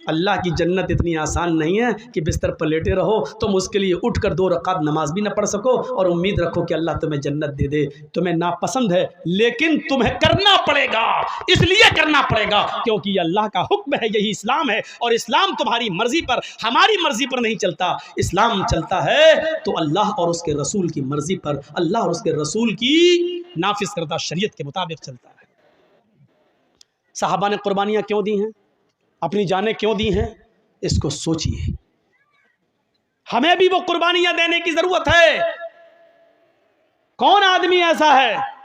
अल्लाह की जन्नत इतनी आसान नहीं है कि बिस्तर पर लेटे रहो, तुम उसके लिए उठकर 2 रकात नमाज भी न पढ़ सको और उम्मीद रखो कि अल्लाह तुम्हें जन्नत दे दे। तुम्हें नापसंद है, लेकिन तुम्हें करना पड़ेगा, इसलिए करना पड़ेगा क्योंकि ये अल्लाह का हुक्म है, यही इस्लाम है। और इस्लाम तुम्हारी मर्जी पर, हमारी मर्जी पर नहीं चलता। इस्लाम चलता है तो अल्लाह और उसके रसूल की मर्जी पर, अल्लाह और उसके रसूल की नाफिज करदा शरीयत के मुताबिक चलता है। साहबा ने कुर्बानियाँ क्यों दी हैं, अपनी जानें क्यों दी हैं, इसको सोचिए। हमें भी वो कुर्बानियाँ देने की ज़रूरत है। कौन आदमी ऐसा है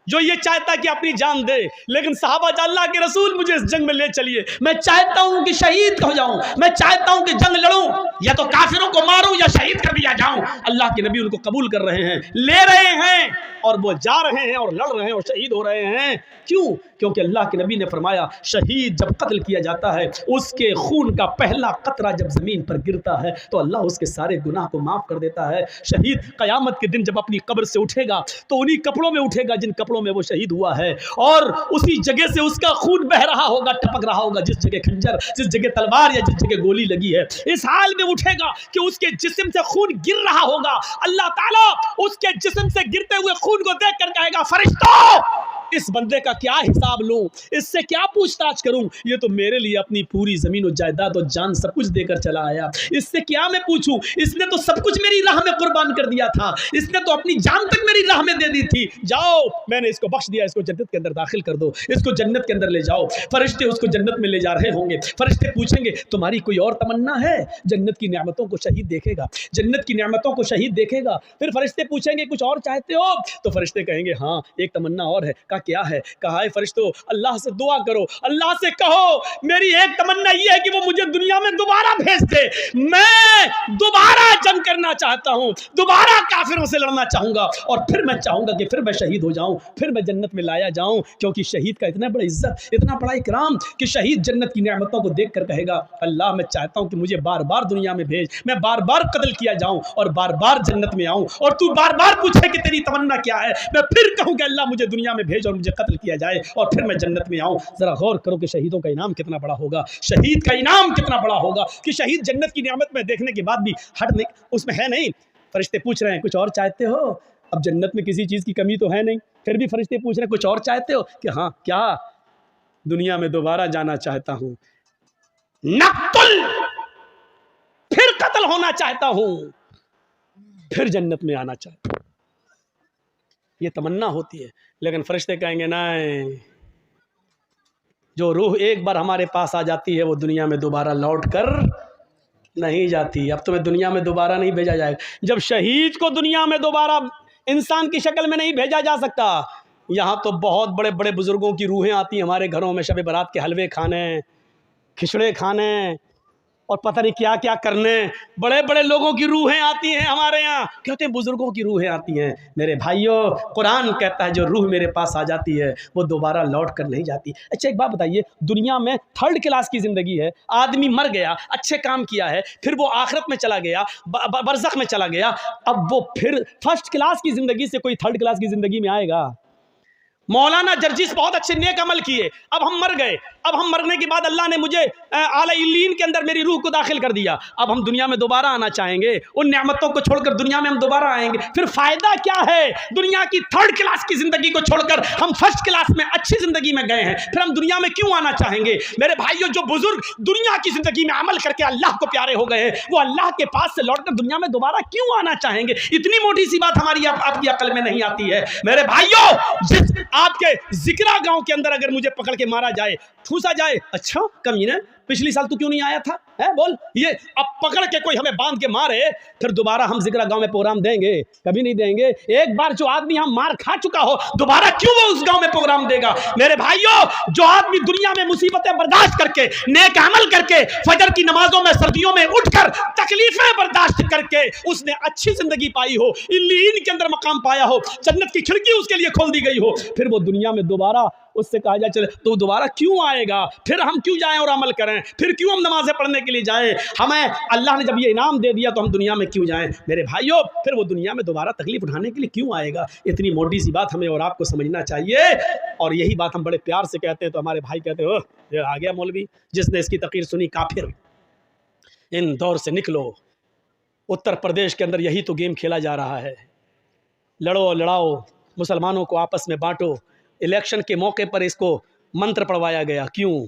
जो ये चाहता कि अपनी जान दे, लेकिन साहबा अल्लाह के रसूल मुझे इस जंग में ले चलिए, मैं चाहता हूँ कि शहीद हो जाऊँ, मैं चाहता हूँ कि जंग लड़ूँ, या तो काफिरों को मारूँ या शहीद कर दिया जाऊँ। अल्लाह के नबी उनको कबूल कर रहे हैं, ले रहे हैं, और वो जा रहे हैं और लड़ रहे हैं और शहीद हो रहे हैं। क्यों? क्योंकि अल्लाह के नबी ने फरमाया, शहीद जब कत्ल किया जाता है, उसके खून का पहला कतरा जब ज़मीन पर गिरता है तो अल्लाह उसके सारे गुनाह को माफ़ कर देता है। शहीद क़यामत के दिन जब अपनी कब्र से उठेगा तो उन्हीं कपड़ों में उठेगा जिन कपड़ों में वो शहीद हुआ है, और उसी जगह से उसका खून बह रहा होगा, टपक रहा होगा, जिस जगह खंजर, जिस जगह तलवार या जिस जगह गोली लगी है। इस हाल में उठेगा कि उसके जिस्म से खून गिर रहा होगा। अल्लाह ताला उसके जिस्म से गिरते हुए खून को देख कर कहेगा, फरिश्तों, इस बंदे का क्या हिसाब लूं, इससे क्या पूछताछ करूं, ये तो मेरे लिए अपनी पूरी जमीन और जायदाद और जान सब कुछ देकर चला आया, इससे क्या मैं पूछूं, इसने तो सब कुछ मेरी राह में कुर्बान कर दिया था, इसने तो अपनी जान तक मेरी राह में दे दी थी। जाओ, मैंने इसको बख्श दिया, इसको जन्नत के अंदर दाखिल कर दो, इसको जन्नत के अंदर ले जाओ। फरिश्ते उसको जन्नत में ले जा रहे होंगे। फरिश्ते पूछेंगे, तुम्हारी कोई और तमन्ना है? जन्नत की नेमतों को शहीद देखेगा, जन्नत की नेमतों को शहीद देखेगा। फिर फरिश्ते पूछेंगे, कुछ और चाहते हो? तो फरिश्ते कहेंगे, हाँ, एक तमन्ना और है। कहा, क्या है? कहा है, फरिश्तों, अल्लाह से दुआ करो, अल्लाह से कहो, मेरी एक तमन्ना यह है कि वो मुझे दुनिया में दोबारा भेज दे, मैं दोबारा जंग करना चाहता हूं, दोबारा काफिरों से लड़ना चाहूंगा, और फिर मैं चाहूंगा कि फिर मैं शहीद हो जाऊं, फिर मैं जन्नत में लाया जाऊं। क्योंकि शहीद का इतना बड़ा इज्जत, इतना बड़ा इकराम कि शहीद जन्नत की नेमतों को देख कर कहेगा, अल्लाह, मैं चाहता हूं कि मुझे बार बार दुनिया में भेज, मैं बार बार कत्ल किया जाऊं और बार बार जन्नत में आऊं, और तू बार बार पूछे कि तेरी तमन्ना क्या है, मैं फिर कहूं कि अल्लाह, मुझे दुनिया में भेज और मुझे कत्ल किया जाए और फिर मैं जन्नत में आऊं। जरा गौर करो कि शहीदों का इनाम कितना बड़ा होगा, शहीद का इनाम कितना बड़ा होगा, कि शहीद जन्नत की नियामत में देखने के बाद भी हट नहीं, उसमें है नहीं। फरिश्ते पूछ रहे हैं, कुछ और चाहते हो? अब जन्नत में किसी चीज़ की कमी तो है नहीं, फिर भी फरिश्ते पूछ रहे हैं, कुछ और चाहते हो? कि हाँ, क्या? दुनिया में दोबारा जाना चाहता हूं, नक्तुल, फिर कत्ल होना चाहता हूं, फिर जन्नत में आना चाहता हूं। ये तमन्ना होती है। लेकिन फरिश्ते कहेंगे, नहीं, जो रूह एक बार हमारे पास आ जाती है वो दुनिया में दोबारा लौट कर नहीं जाती। अब तुम्हें दुनिया में दोबारा नहीं भेजा जाएगा। जब शहीद को दुनिया में दोबारा इंसान की शक्ल में नहीं भेजा जा सकता, यहाँ तो बहुत बड़े बड़े बुजुर्गों की रूहें आती हैं हमारे घरों में, शब बारात के हलवे खाने, खिचड़े खाने और पता नहीं क्या क्या करने। बड़े बड़े लोगों की रूहें आती हैं हमारे यहाँ, कहते हैं बुजुर्गों की रूहें आती हैं। मेरे भाइयों, कुरान कहता है जो रूह मेरे पास आ जाती है वो दोबारा लौट कर नहीं जाती। अच्छा, एक बात बताइए, दुनिया में 3rd क्लास की ज़िंदगी है, आदमी मर गया, अच्छे काम किया है, फिर वो आखिरत में चला गया, बरज़ख में चला गया, अब वो फिर 1st क्लास की ज़िंदगी से कोई 3rd क्लास की ज़िंदगी में आएगा? मौलाना जर्जिस बहुत अच्छे नेक अमल किए, अब हम मर गए, अब हम मरने के बाद अल्लाह ने मुझे आला इल्लीन के अंदर मेरी रूह को दाखिल कर दिया, अब हम दुनिया में दोबारा आना चाहेंगे, उन नेमतों को छोड़कर दुनिया में हम दोबारा आएंगे, फिर फ़ायदा क्या है? दुनिया की 3rd क्लास की ज़िंदगी को छोड़कर हम 1st क्लास में अच्छी ज़िंदगी में गए हैं, फिर हम दुनिया में क्यों आना चाहेंगे? मेरे भाइयों, जो बुजुर्ग दुनिया की ज़िंदगी में अमल करके अल्लाह को प्यारे हो गए हैं, वो अल्लाह के पास से लौटकर दुनिया में दोबारा क्यों आना चाहेंगे? इतनी मोटी सी बात हमारी आपकी अकल में नहीं आती है। मेरे भाइयों, जिस आपके जिक्रा गांव के अंदर अगर मुझे पकड़ के मारा जाए, ठूसा जाए, अच्छा कमीने, पिछली साल तू क्यों नहीं आया था, है बोल, ये अब पकड़ के कोई हमें बांध के मारे, फिर दोबारा हम जिक्रा गांव में प्रोग्राम देंगे? कभी नहीं देंगे। एक बार जो आदमी हम मार खा चुका हो, दोबारा क्यों वो उस गांव में प्रोग्राम देगा? मेरे भाइयों, जो आदमी दुनिया में मुसीबतें बर्दाश्त करके, नेक अमल करके, फजर की नमाजों में सर्दियों में उठकर तकलीफें बर्दाश्त करके उसने अच्छी जिंदगी पाई हो, इल्लीन के अंदर मकाम पाया हो, जन्नत की खिड़की उसके लिए खोल दी गई हो, फिर वो दुनिया में दोबारा उससे कहा जाए चले तो दोबारा क्यों आएगा, फिर हम क्यों जाएं और अमल करें, फिर क्यों हम नमाज़ें पढ़ने के लिए जाएं, हमें अल्लाह ने जब ये इनाम दे दिया तो हम दुनिया में क्यों जाएं। मेरे भाइयों, फिर वो दुनिया में दोबारा तकलीफ उठाने के लिए क्यों आएगा। इतनी मोटी सी बात हमें और आपको समझना चाहिए। और यही बात हम बड़े प्यार से कहते हैं तो हमारे भाई कहते हो ये आ गया मौलवी, जिसने इसकी तकरीर सुनी काफिर। इन दौर से निकलो। उत्तर प्रदेश के अंदर यही तो गेम खेला जा रहा है, लड़ो लड़ाओ, मुसलमानों को आपस में बांटो। इलेक्शन के मौके पर इसको मंत्र पढ़वाया गया, क्यों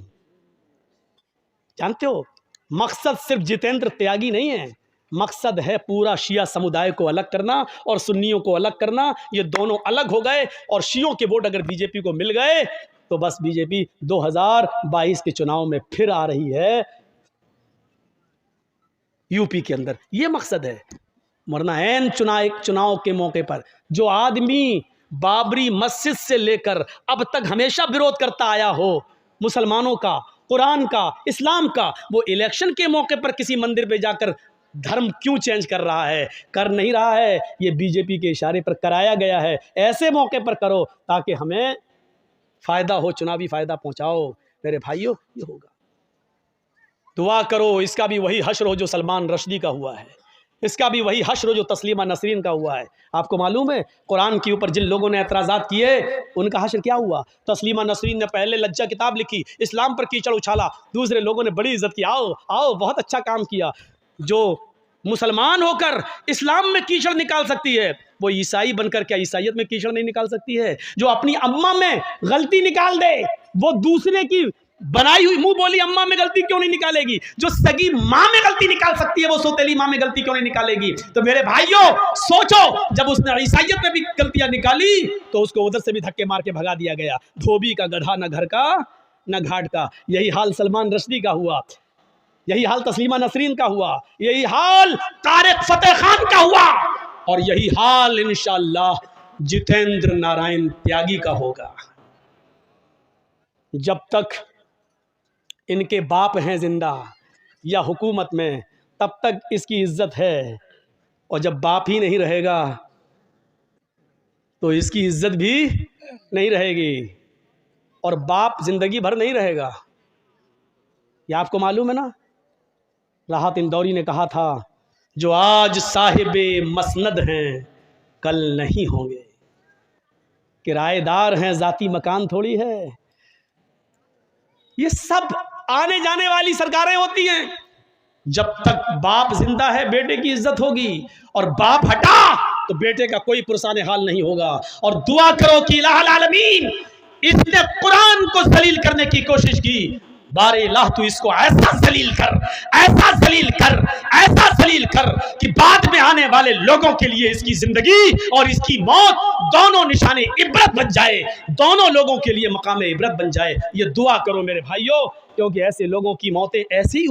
जानते हो? मकसद सिर्फ जितेंद्र त्यागी नहीं है, मकसद है पूरा शिया समुदाय को अलग करना और सुन्नियों को अलग करना। ये दोनों अलग हो गए और शियों के वोट अगर बीजेपी को मिल गए तो बस बीजेपी 2022 के चुनाव में फिर आ रही है यूपी के अंदर। ये मकसद है। वरना ऐन चुनाव के मौके पर जो आदमी बाबरी मस्जिद से लेकर अब तक हमेशा विरोध करता आया हो मुसलमानों का, कुरान का, इस्लाम का, वो इलेक्शन के मौके पर किसी मंदिर पे जाकर धर्म क्यों चेंज कर रहा है? कर नहीं रहा है, ये बीजेपी के इशारे पर कराया गया है। ऐसे मौके पर करो ताकि हमें फ़ायदा हो, चुनावी फ़ायदा पहुंचाओ। मेरे भाइयों, ये होगा। दुआ करो, इसका भी वही हश्र हो जो सलमान रश्दी का हुआ है, इसका भी वही हश्र हो जो तस्लीमा नसरीन का हुआ है। आपको मालूम है कुरान के ऊपर जिन लोगों ने एतराज़ात किए उनका हश्र क्या हुआ? तस्लीमा नसरीन ने पहले लज्जा किताब लिखी, इस्लाम पर कीचड़ उछाला, दूसरे लोगों ने बड़ी इज्जत की, आओ आओ बहुत अच्छा काम किया। जो मुसलमान होकर इस्लाम में कीचड़ निकाल सकती है वो ईसाई बनकर क्या ईसाइयत में कीचड़ नहीं निकाल सकती है? जो अपनी अम्मा में गलती निकाल दे वो दूसरे की बनाई हुई मुंह बोली अम्मा में गलती क्यों नहीं निकालेगी? जो सगी माँ में गलती निकाल सकती है वो सौतेली माँ में गलती क्यों नहीं निकालेगी? तो मेरे भाइयों सोचो, जब उसने ईसाइयत में भी गलतियां निकाली तो उसको उधर से भी धक्के मार के भगा दिया गया। धोबी का गधा, न घर का न घाट का। यही हाल सलमान रश्दी का हुआ, यही हाल तस्लीमा नसरीन का हुआ, यही हाल तारिक फतेह खान का हुआ और यही हाल इंशाअल्लाह जितेंद्र नारायण त्यागी का होगा। जब तक इनके बाप हैं जिंदा या हुकूमत में तब तक इसकी इज्जत है, और जब बाप ही नहीं रहेगा तो इसकी इज्जत भी नहीं रहेगी, और बाप जिंदगी भर नहीं रहेगा। ये आपको मालूम है ना? राहत इंदौरी ने कहा था जो आज साहिबे मसनद हैं कल नहीं होंगे, किराएदार हैं जाती मकान थोड़ी है। ये सब आने जाने वाली सरकारें होती हैं। जब तक बाप जिंदा है बेटे की इज्जत होगी, और बाप हटा तो बेटे का कोई पुरसाने हाल नहीं होगा। और दुआ करो कि इलाहुल आलमीन इसने कुरान को जलील करने की कोशिश की, बारे इलाह तू इसको ऐसा जलील कर, ऐसा जलील कर, ऐसा जलील कर कि बाद में आने वाले लोगों के लिए इसकी जिंदगी और इसकी मौत दोनों निशाने इबरत बन जाए, दोनों लोगों के लिए मकाम इबरत बन जाए। ये दुआ करो मेरे भाइयों, क्योंकि ऐसे लोगों की मौतें ऐसी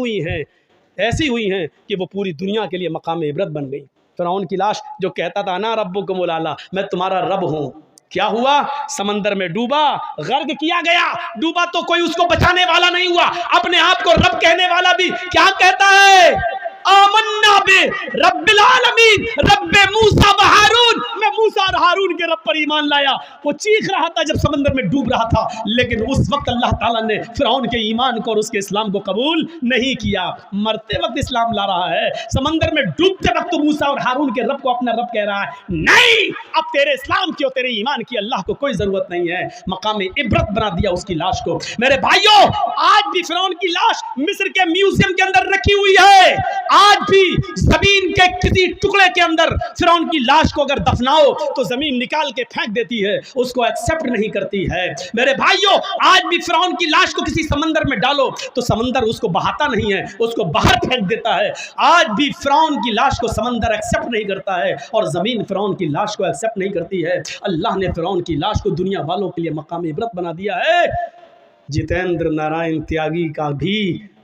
हुई हैं कि वो पूरी दुनिया के लिए मकाम इबरत बन गई। फिरौन की लाश जो कहता था ना रब्बुकुमुल आला, मैं तुम्हारा रब हूँ, क्या हुआ? समंदर में डूबा, गर्क किया गया। डूबा तो कोई उसको बचाने वाला नहीं हुआ। अपने आप को रब कहने वाला भी क्या कहता है? आमन्ना बे रब्बिल आलमीन, रब्बे मूसा व हारून, मैं मूसा और हारून के रब पर ईमान लाया। वो चीख रहा था जब समंदर में डूब रहा था, लेकिन उस वक्त अल्लाह ताला ने फिरौन के ईमान को और उसके इस्लाम को कबूल नहीं किया। मरते वक्त इस्लाम ला रहा है, समंदर में डूबते वक्त तो मूसा और हारून के रब को अपना रब कह रहा है। नहीं, अब तेरे इस्लाम की और तेरे ईमान की अल्लाह को कोई जरूरत नहीं है। मकाम इबरत बना दिया उसकी लाश को। मेरे भाइयों, आज भी फिरौन की लाश मिस्र के म्यूजियम के अंदर रखी हुई है। आज भी जमीन के किसी टुकड़े के अंदर फिरौन की लाश को अगर दफनाओ तो जमीन निकाल के फेंक देती है, उसको एक्सेप्ट नहीं करती है। मेरे भाइयों, आज भी फिरौन की लाश को किसी समंदर में डालो तो समंदर उसको बहाता नहीं है, उसको बाहर फेंक देता है। आज भी फिरौन की लाश को समंदर एक्सेप्ट नहीं करता है और जमीन फिरौन की लाश को एक्सेप्ट नहीं करती है। अल्लाह ने फिरौन की लाश को दुनिया वालों के लिए मकाम इबरत बना दिया है। जितेंद्र नारायण त्यागी का भी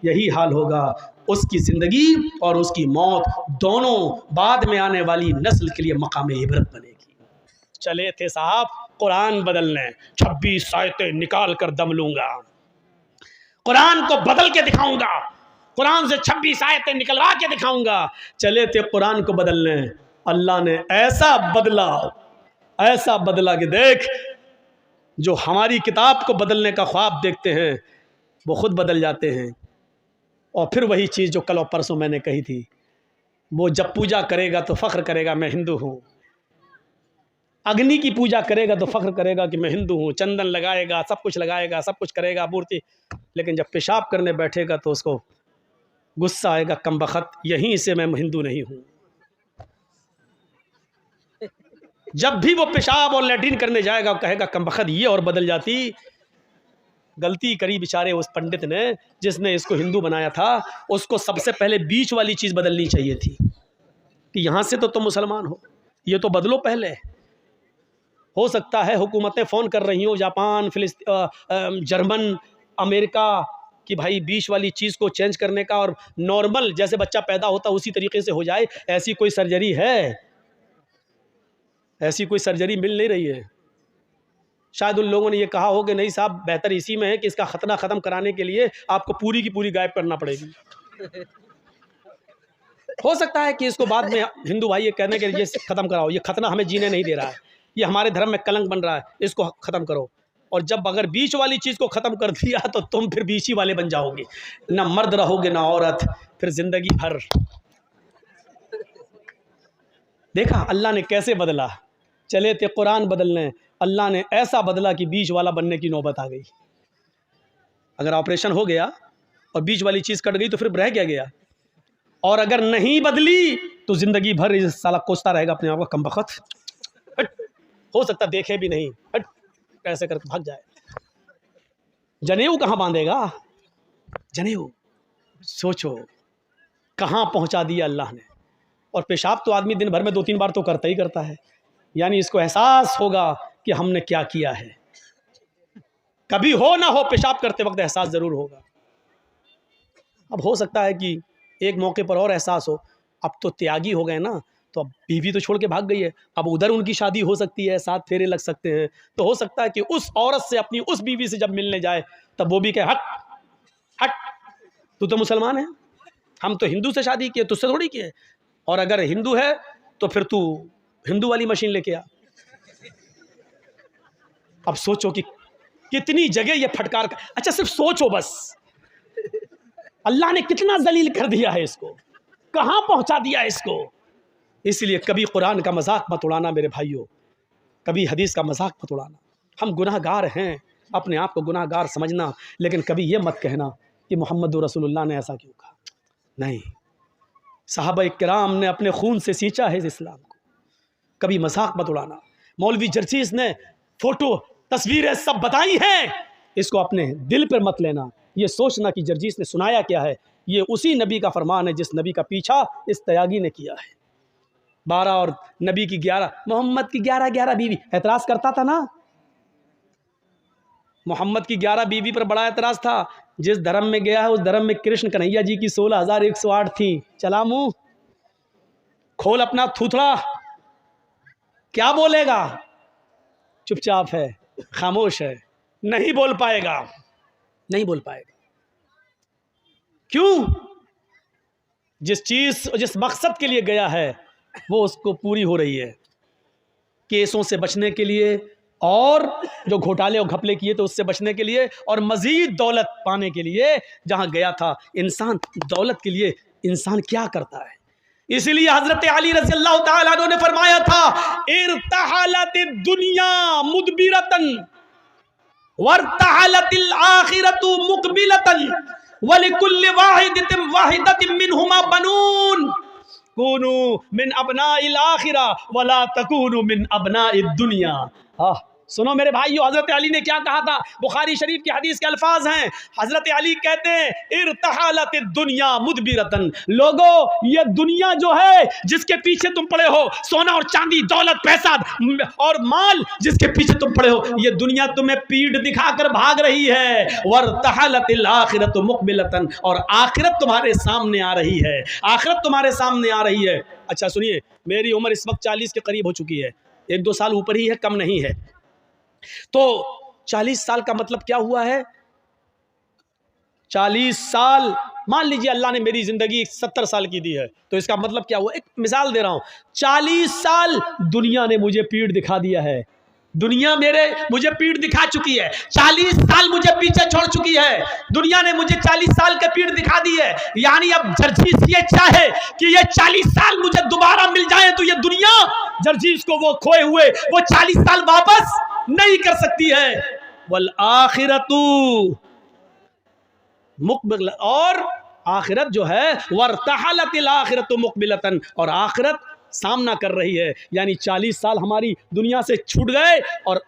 यही हाल होगा। उसकी ज़िंदगी और उसकी मौत दोनों बाद में आने वाली नस्ल के लिए मकाम इबरत बनेगी। चले थे साहब कुरान बदलने, 26 आयतें निकाल कर दम लूंगा, कुरान को बदल के दिखाऊंगा, कुरान से 26 आयतें निकलवा के दिखाऊंगा। चले थे कुरान को बदलने, अल्लाह ने ऐसा बदला कि देख जो हमारी किताब को बदलने का ख्वाब देखते हैं वो खुद बदल जाते हैं। और फिर वही चीज़ जो कल और परसों मैंने कही थी, वो जब पूजा करेगा तो फ़ख्र करेगा मैं हिंदू हूँ, अग्नि की पूजा करेगा तो फ़ख्र करेगा कि मैं हिंदू हूँ, चंदन लगाएगा, सब कुछ लगाएगा, सब कुछ करेगा मूर्ति, लेकिन जब पेशाब करने बैठेगा तो उसको गुस्सा आएगा, कमबख्त यहीं से मैं हिंदू नहीं हूँ। जब भी वो पेशाब और लैट्रिन करने जाएगा कहेगा कमबख्त ये, और बदल जाती। गलती करी बेचारे उस पंडित ने जिसने इसको हिंदू बनाया था, उसको सबसे पहले बीच वाली चीज़ बदलनी चाहिए थी कि यहाँ से तो तुम मुसलमान हो, ये तो बदलो पहले। हो सकता है हुकूमतें फ़ोन कर रही हों, जापान, जर्मन, अमेरिका, कि भाई बीच वाली चीज़ को चेंज करने का और नॉर्मल जैसे बच्चा पैदा होता उसी तरीके से हो जाए, ऐसी कोई सर्जरी है? ऐसी कोई सर्जरी मिल नहीं रही है। शायद उन लोगों ने ये कहा हो कि नहीं साहब, बेहतर इसी में है कि इसका खतना ख़त्म कराने के लिए आपको पूरी की पूरी गायब करना पड़ेगी। हो सकता है कि इसको बाद में हिंदू भाई ये कहने के लिए ख़त्म कराओ, ये खतना हमें जीने नहीं दे रहा है, ये हमारे धर्म में कलंक बन रहा है, इसको ख़त्म करो। और जब अगर बीच वाली चीज़ को ख़त्म कर दिया तो तुम फिर बीच ही वाले बन जाओगे, ना मर्द रहोगे ना औरत, फिर ज़िंदगी भर। देखा अल्लाह ने कैसे बदला। चले थे कुरान बदलने, अल्लाह ने ऐसा बदला कि बीच वाला बनने की नौबत आ गई। अगर ऑपरेशन हो गया और बीच वाली चीज़ कट गई तो फिर रह गया, और अगर नहीं बदली तो ज़िंदगी भर इस साला कोसता रहेगा अपने आप को, कमबख्त, हट, हो सकता देखे भी नहीं, हट, कैसे करके भाग जाए। जनेऊ कहाँ बांधेगा? जनेऊ सोचो कहाँ पहुँचा दिया अल्लाह ने। और पेशाब तो आदमी दिन भर में 2-3 बार तो करता ही करता है, यानी इसको एहसास होगा कि हमने क्या किया है। कभी हो ना हो पेशाब करते वक्त एहसास ज़रूर होगा। अब हो सकता है कि एक मौके पर और एहसास हो, अब तो त्यागी हो गए ना, तो अब बीवी तो छोड़ के भाग गई है, अब उधर उनकी शादी हो सकती है, 7 फेरे लग सकते हैं, तो हो सकता है कि उस औरत से अपनी उस बीवी से जब मिलने जाए तब वो भी कहे हट हट, तू तो मुसलमान है, हम तो हिंदू से शादी किए, तुझसे थोड़ी किए, और अगर हिंदू है तो फिर तू हिंदू वाली मशीन लेके आ। अब सोचो कि कितनी जगह ये फटकार का, अच्छा सिर्फ सोचो बस, अल्लाह ने कितना जलील कर दिया है इसको, कहां पहुंचा दिया इसको। इसलिए कभी कुरान का मजाक मत उड़ाना मेरे भाइयों, कभी हदीस का मजाक मत उड़ाना। हम गुनाहगार हैं, अपने आप को गुनाहगार समझना, लेकिन कभी ये मत कहना कि मोहम्मद रसूलुल्लाह ने ऐसा क्यों कहा। नहीं, सहाबा किराम ने अपने खून से सींचा है इस इस्लाम को, कभी मजाक मत उड़ाना। मौलवी जर्सीस ने फोटो तस्वीरें सब बताई हैं, इसको अपने दिल पर मत लेना। ये सोचना कि जर्जीस ने सुनाया क्या है, ये उसी नबी का फरमान है जिस नबी का पीछा इस त्यागी ने किया है। 12 और नबी की 11, मोहम्मद की 11 बीवी, एतराज़ करता था ना, मोहम्मद की 11 बीवी पर बड़ा एतराज़ था। जिस धर्म में गया है उस धर्म में कृष्ण कन्हैया जी की 16,108 थी। चला मुँह, खोल अपना थूथड़ा, क्या बोलेगा? चुपचाप है, खामोश है, नहीं बोल पाएगा, नहीं बोल पाएगा। क्यों? जिस चीज़ जिस मकसद के लिए गया है वो उसको पूरी हो रही है। केसों से बचने के लिए, और जो घोटाले और घपले किए तो उससे बचने के लिए, और मज़ीद दौलत पाने के लिए जहाँ गया था। इंसान दौलत के लिए इंसान क्या करता है? इसलिए हज़रत अली रज़ियल्लाहु ताला अन्हु ने फरमाया था, इर्तहलतिद दुनिया मुदबिरतन वर्तहलतिल आखिरतु मुक़बिलतन वलिकुल्लि वाहिदतिन मिनहुमा बनून कूनू मिन अबनाइल आखिरा वला तकूनू मिन अबनाइद दुनिया। सुनो मेरे भाइयों, हज़रत अली ने क्या कहा था? बुखारी शरीफ की हदीस के अल्फाज हैं। हज़रत अली कहते हैं इर्तहालत दुनिया मुदबिरतन, लोगों ये दुनिया जो है जिसके पीछे तुम पड़े हो, सोना और चांदी, दौलत, पैसा और माल जिसके पीछे तुम पड़े हो, ये दुनिया तुम्हें पीठ दिखाकर भाग रही है। वर्तहालतिल आखिरतु मुक़बिलतन, और आखिरत तुम्हारे सामने आ रही है, आखिरत तुम्हारे सामने आ रही है। अच्छा सुनिए, मेरी उम्र इस वक्त 40 के करीब हो चुकी है, 1-2 साल ऊपर ही है, कम नहीं है। तो 40 साल का मतलब क्या हुआ है? 40 साल, मान लीजिए अल्लाह ने मेरी ज़िंदगी 70 साल की दी है, तो इसका मतलब क्या हुआ? एक मिसाल दे रहा हूँ, 40 साल दुनिया ने मुझे पीठ दिखा दिया है, दुनिया मुझे पीठ दिखा चुकी है, 40 साल मुझे पीछे छोड़ चुकी है। दुनिया ने मुझे 40 साल के पीठ दिखा दी है। यानी अब जर्जीस ये चाहे कि ये 40 साल मुझे दोबारा मिल जाए तो ये दुनिया जर्जीस को वो खोए हुए वो 40 साल वापस नहीं कर सकती है। वल आखिरतु मुक़बिल, और आखिरत जो है वर्तहलतिल आखिरतु मुक़बिलतन, और आखिरत सामना कर रही है। यानी 40 साल हमारी दुनिया से छूट गए और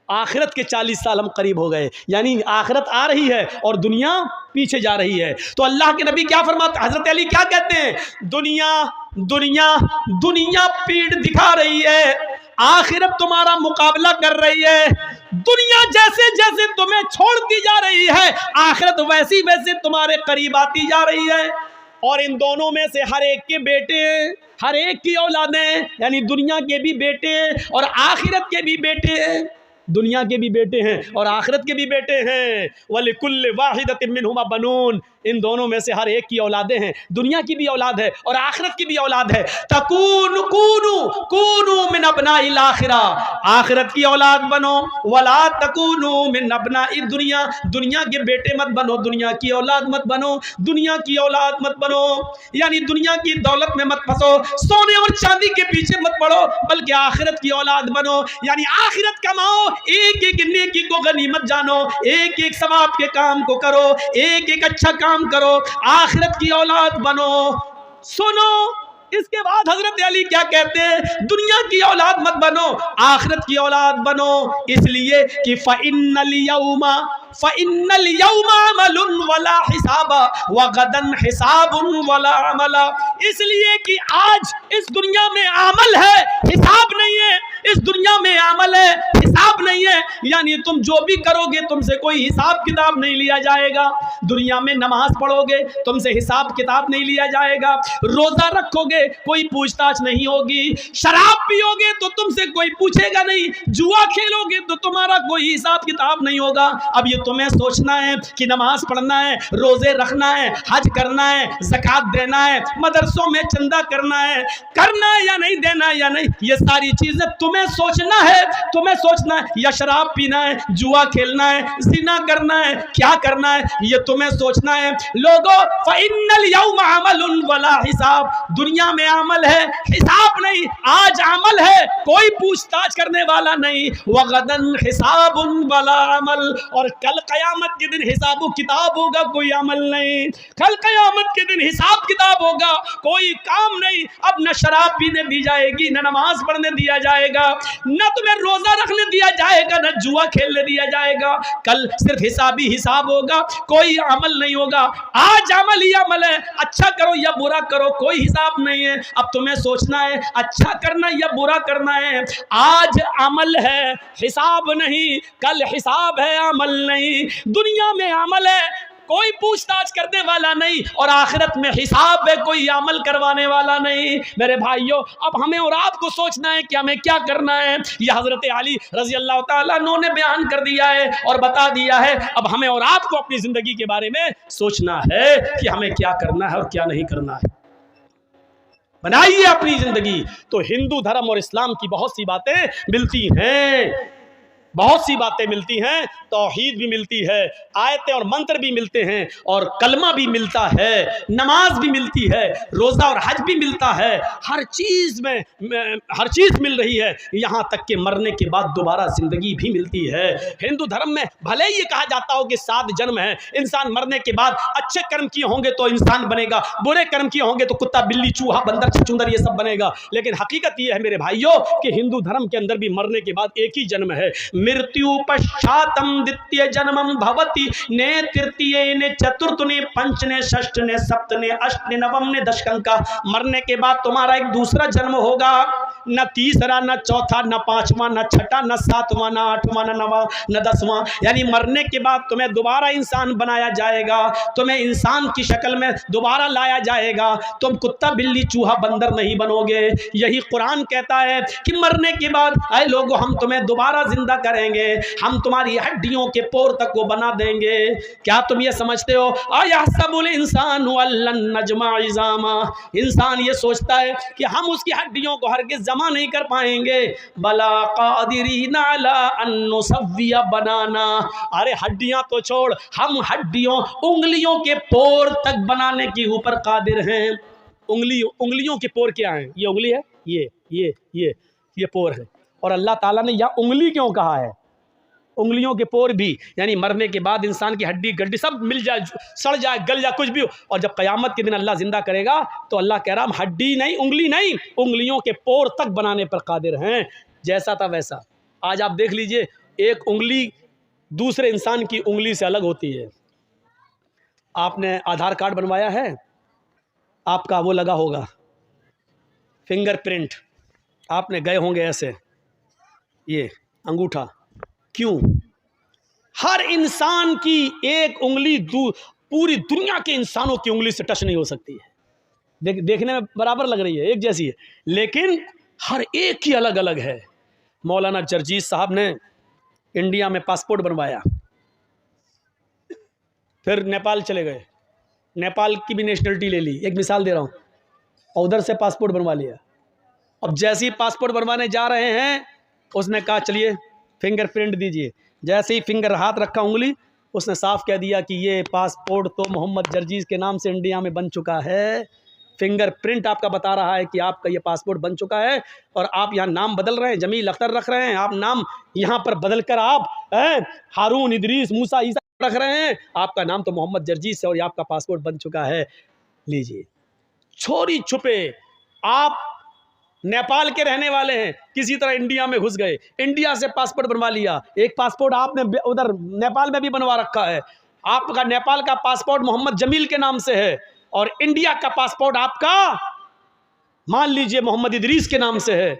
आखिरत के 40 साल हम करीब हो गए। यानी आखिरत आ रही है और दुनिया पीछे जा रही है। तो अल्लाह के नबी क्या फरमाते, हजरत अली क्या कहते हैं, दुनिया दुनिया दुनिया पीठ दिखा रही है, आखिरत तुम्हारा मुकाबला कर रही है। दुनिया जैसे जैसे तुम्हें छोड़ती जा रही है, आखिरत वैसी वैसे तुम्हारे करीब आती जा रही है। और इन दोनों में से हर एक के बेटे, हर एक की औलादें, यानी दुनिया के भी बेटे और आखिरत के भी बेटे, दुनिया के भी बेटे हैं और आखिरत के भी बेटे हैं। वलिकुल्लि वाहिदतिन मिनहुमा बनून, इन दोनों में से हर एक की औलादें हैं। दुनिया की भी औलाद है और आखिरत की भी औलाद है। तकूनु कूनु कूनु मिन अबनाइल आखिरा, आखिरत की औलाद बनो, वला तकूनु मिन अबनाइद दुनिया, दुनिया के बेटे मत बनो, दुनिया की औलाद मत बनो, दुनिया की औलाद मत बनो। यानी दुनिया की दौलत में मत फंसो, सोने और चांदी के पीछे मत पड़ो, बल्कि आखिरत की औलाद बनो। यानी आखिरत कमाओ, एक एक नेकी को गनीमत जानो, एक एक सवाब के काम को करो, एक एक अच्छा काम करो, आखिरत की औलाद बनो। सुनो, इसके बाद हजरत अली क्या कहते हैं, दुनिया की औलाद मत बनो, आखिरत की औलाद बनो। इसलिए कि फ़इन्नल यौमा अमलुन वला हिसाबा व गदन हिसाबुन वला अमला, इसलिए कि आज इस दुनिया में अमल है, हिसाब नहीं है। इस दुनिया में अमल है, हिसाब नहीं है। यानी तुम जो भी करोगे तुमसे कोई हिसाब किताब नहीं लिया जाएगा। दुनिया में नमाज पढ़ोगे तुमसे हिसाब किताब नहीं लिया जाएगा, रोजा रखोगे कोई पूछताछ नहीं होगी, शराब पियोगे तो तुमसे कोई पूछेगा नहीं, जुआ खेलोगे तो तुम्हारा कोई हिसाब किताब नहीं होगा। अब ये तुम्हें सोचना है कि नमाज पढ़ना है, रोजे रखना है, हज करना है, ज़कात देना है, मदरसों में चंदा करना है या नहीं देना है या नहीं, ये सारी चीजें तुम्हें सोचना है। तुम्हें सोचना है या शराब पीना है, जुआ खेलना है, ज़िना करना है, क्या करना है, ये तुम्हें सोचना है। लोगों, फ़इन्नल यौमा अमलुन वला हिसाब, दुनिया में अमल है, हिसाब नहीं। आज अमल है, कोई पूछताछ करने वाला नहीं। वगदन हिसाबुन वला अमल, और कल कयामत के दिन हिसाब किताब होगा, कोई अमल नहीं। कल कयामत के दिन हिसाब किताब होगा, कोई काम नहीं। अब न शराब पीने दी जाएगी, न नमाज पढ़ने दिया जाएगा, न तुम्हें रोजा रखने दिया जाएगा, न जुआ खेलने दिया जाएगा। कल सिर्फ हिसाब ही हिसाब होगा, कोई अमल नहीं होगा। आज अमल ही अमल है, अच्छा करो या बुरा करो, कोई हिसाब नहीं है। अब तुम्हें सोचना है अच्छा करना या बुरा करना है। आज अमल है, हिसाब नहीं, कल हिसाब है, अमल नहीं। दुनिया में अमल है, कोई पूछताछ करने वाला नहीं, और आखिरत में हिसाब है, कोई अमल करवाने वाला नहीं। मेरे भाइयों, अब हमें और आपको सोचना है कि हमें क्या करना है। यह हजरत अली रजी अल्लाह ताला अन्हु ने बयान कर दिया है और बता दिया है। अब हमें और आपको अपनी जिंदगी के बारे में सोचना है कि हमें क्या करना है और क्या नहीं करना है। बनाइए अपनी जिंदगी। तो हिंदू धर्म और इस्लाम की बहुत सी बातें मिलती हैं, बहुत सी बातें मिलती हैं, तौहीद भी मिलती है, आयतें और मंत्र भी मिलते हैं, और कलमा भी मिलता है, नमाज भी मिलती है, रोज़ा और हज भी मिलता है। हर चीज़ में हर चीज़ मिल रही है, यहाँ तक कि मरने के बाद दोबारा ज़िंदगी भी मिलती है। हिंदू धर्म में भले ही ये कहा जाता हो कि 7 जन्म है, इंसान मरने के बाद अच्छे कर्म किए होंगे तो इंसान बनेगा, बुरे कर्म किए होंगे तो कुत्ता बिल्ली चूहा बंदर छछूंदर ये सब बनेगा। लेकिन हकीकत ये है मेरे भाइयों कि हिंदू धर्म के अंदर भी मरने के बाद एक ही जन्म है। मृत्यु पश्चातम द्वितीय जन्मम भवति, ने तृतीय ने चतुर्थ ने पंच ने षष्ठ ने सप्त ने अष्ट ने नवम ने दशकं का। मरने के बाद तुम्हारा एक दूसरा जन्म होगा, न तीसरा, न चौथा, न पांचवा, न छठा, न सातवां, न आठवां, न नवा, न 10वां। यानी मरने के बाद तुम्हें दोबारा इंसान बनाया जाएगा, तुम्हें इंसान की शक्ल में दोबारा लाया जाएगा। तुम कुत्ता बिल्ली चूहा बंदर नहीं बनोगे। यही कुरान कहता है कि मरने के बाद ऐ लोगों, हम तुम्हें दोबारा जिंदा करेंगे, हम तुम्हारी हड्डियों के पोर तक को बना देंगे। क्या तुम ये समझते हो? अयहसबुल इंसानु अल्लन नजमा इज़ामा, इंसान ये सोचता है कि हम उसकी हड्डियों को हरगिज़ जमा जमा नहीं कर पाएंगे। बला कादिरीन अला अन नुसव्विया बनाना, अरे हड्डियां तो छोड़, हम हड्डियों उंगलियों के पोर तक बनाने के ऊपर कादिर हैं। उंगलियों के पोर क्या हैं? ये उंगली है, ये पोर है। और अल्लाह ताला ने यह उंगली क्यों कहा है? उंगलियों के पोर भी, यानी मरने के बाद इंसान की हड्डी गड्डी सब मिल जाए, सड़ जाए, गल जाए, कुछ भी हो, और जब क़यामत के दिन अल्लाह जिंदा करेगा तो अल्लाह कह रहा हम हड्डी नहीं, उंगली नहीं, उंगलियों के पोर तक बनाने पर कादिर हैं। जैसा था वैसा। आज आप देख लीजिए, एक उंगली दूसरे इंसान की उंगली से अलग होती है। आपने आधार कार्ड बनवाया है, आपका वो लगा होगा फिंगरप्रिंट, आपने गए होंगे ऐसे, ये अंगूठा। क्यों? हर इंसान की एक उंगली पूरी दुनिया के इंसानों की उंगली से टच नहीं हो सकती है। देखने में बराबर लग रही है, एक जैसी है, लेकिन हर एक की अलग अलग है। मौलाना जर्जीस साहब ने इंडिया में पासपोर्ट बनवाया, फिर नेपाल चले गए, नेपाल की भी नेशनलिटी ले ली, एक मिसाल दे रहा हूँ, और उधर से पासपोर्ट बनवा लिया। अब जैसे ही पासपोर्ट बनवाने जा रहे हैं, उसने कहा चलिए फिंगरप्रिंट दीजिए। जैसे ही फिंगर हाथ रखा उंगली, उसने साफ कह दिया कि ये पासपोर्ट तो मोहम्मद जर्जीस के नाम से इंडिया में बन चुका है। फिंगरप्रिंट आपका बता रहा है कि आपका ये पासपोर्ट बन चुका है, और आप यहाँ नाम बदल रहे हैं, जमील अख्तर रख रहे हैं, आप नाम यहाँ पर बदल कर आप हारून, इदरीस, मूसा, ईसा रख रहे हैं, आपका नाम तो मोहम्मद जर्जीस है और ये आपका पासपोर्ट बन चुका है। लीजिए। छोरी छुपे आप नेपाल के रहने वाले हैं, किसी तरह इंडिया में घुस गए, इंडिया से पासपोर्ट बनवा लिया। एक पासपोर्ट आपने उधर नेपाल में भी बनवा रखा है, आपका नेपाल का पासपोर्ट मोहम्मद जमील के नाम से है, और इंडिया का पासपोर्ट आपका मान लीजिए मोहम्मद इदरीस के नाम से है।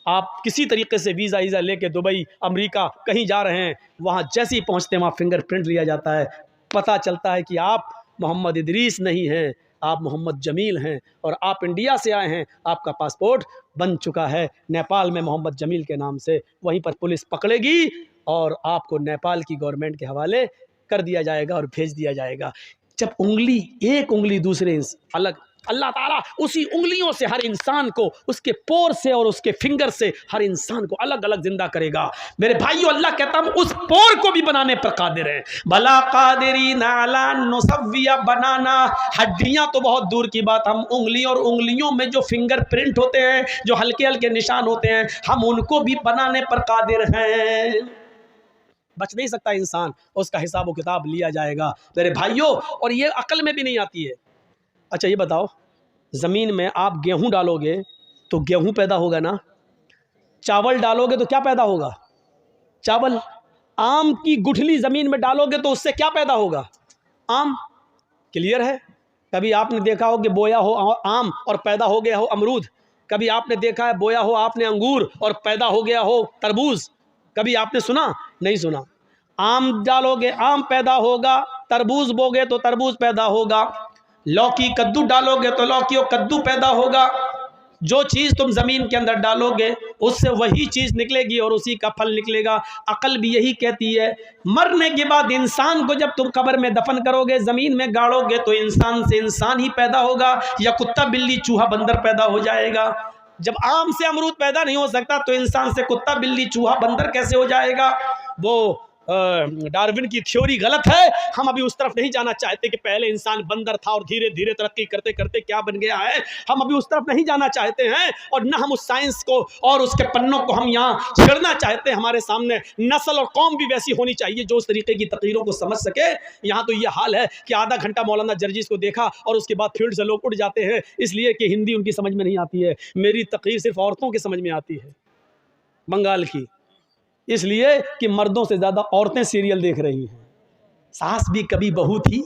आप किसी तरीके से वीज़ा वीज़ा लेके दुबई, अमेरिका कहीं जा रहे हैं, वहाँ जैसे ही पहुँचते हैं वहाँ फिंगरप्रिंट लिया जाता है, पता चलता है कि आप मोहम्मद इदरीस नहीं हैं, आप मोहम्मद जमील हैं, और आप इंडिया से आए हैं, आपका पासपोर्ट बन चुका है नेपाल में मोहम्मद जमील के नाम से। वहीं पर पुलिस पकड़ेगी और आपको नेपाल की गवर्नमेंट के हवाले कर दिया जाएगा और भेज दिया जाएगा। जब उंगली, एक उंगली दूसरे अलग, अल्लाह ताला उसी उंगलियों से हर इंसान को, उसके पोर से और उसके फिंगर से हर इंसान को अलग अलग जिंदा करेगा। मेरे भाइयों, अल्लाह कहता है उस पोर को भी बनाने पर कादिर है। भला कादिरीन अला नुसव्विया बनाना, हड्डियां तो बहुत दूर की बात, हम उंगली और उंगलियों में जो फिंगर प्रिंट होते हैं, जो हल्के हल्के निशान होते हैं, हम उनको भी बनाने पर कादिर हैं। बच नहीं सकता इंसान, उसका हिसाब व किताब लिया जाएगा मेरे भाइयों, और ये अकल में भी नहीं आती है। अच्छा ये बताओ, ज़मीन में आप गेहूं डालोगे तो गेहूं पैदा होगा ना, चावल डालोगे तो क्या पैदा होगा? चावल। आम की गुठली ज़मीन में डालोगे तो उससे क्या पैदा होगा? आम। क्लियर है? कभी आपने देखा हो कि बोया हो आम और पैदा हो गया हो अमरूद? कभी आपने देखा है बोया हो आपने अंगूर और पैदा हो गया हो तरबूज? कभी आपने सुना? नहीं सुना। आम डालोगे आम पैदा होगा, तरबूज बोगे तो तरबूज पैदा होगा, लौकी कद्दू डालोगे तो लौकी और कद्दू पैदा होगा। जो चीज़ तुम ज़मीन के अंदर डालोगे उससे वही चीज़ निकलेगी और उसी का फल निकलेगा। अकल भी यही कहती है। मरने के बाद इंसान को जब तुम कब्र में दफन करोगे, ज़मीन में गाड़ोगे, तो इंसान से इंसान ही पैदा होगा या कुत्ता बिल्ली चूहा बंदर पैदा हो जाएगा। जब आम से अमरूद पैदा नहीं हो सकता तो इंसान से कुत्ता बिल्ली चूहा बंदर कैसे हो जाएगा? वो डार्विन की थ्योरी गलत है। हम अभी उस तरफ नहीं जाना चाहते कि पहले इंसान बंदर था और धीरे धीरे तरक्की करते करते क्या बन गया है। हम अभी उस तरफ नहीं जाना चाहते हैं, और न हम उस साइंस को और उसके पन्नों को हम यहाँ छेड़ना चाहते हैं। हमारे सामने नस्ल और कौम भी वैसी होनी चाहिए जो उस तरीके की तकरीरों को समझ सके। यहाँ तो ये हाल है कि आधा घंटा मौलाना जर्जीस को देखा और उसके बाद फील्ड से लोग उड़ जाते हैं, इसलिए कि हिंदी उनकी समझ में नहीं आती है। मेरी तकरीर सिर्फ औरतों की समझ में आती है, बंगाल की, इसलिए कि मर्दों से ज़्यादा औरतें सीरियल देख रही हैं। सास भी कभी बहू थी,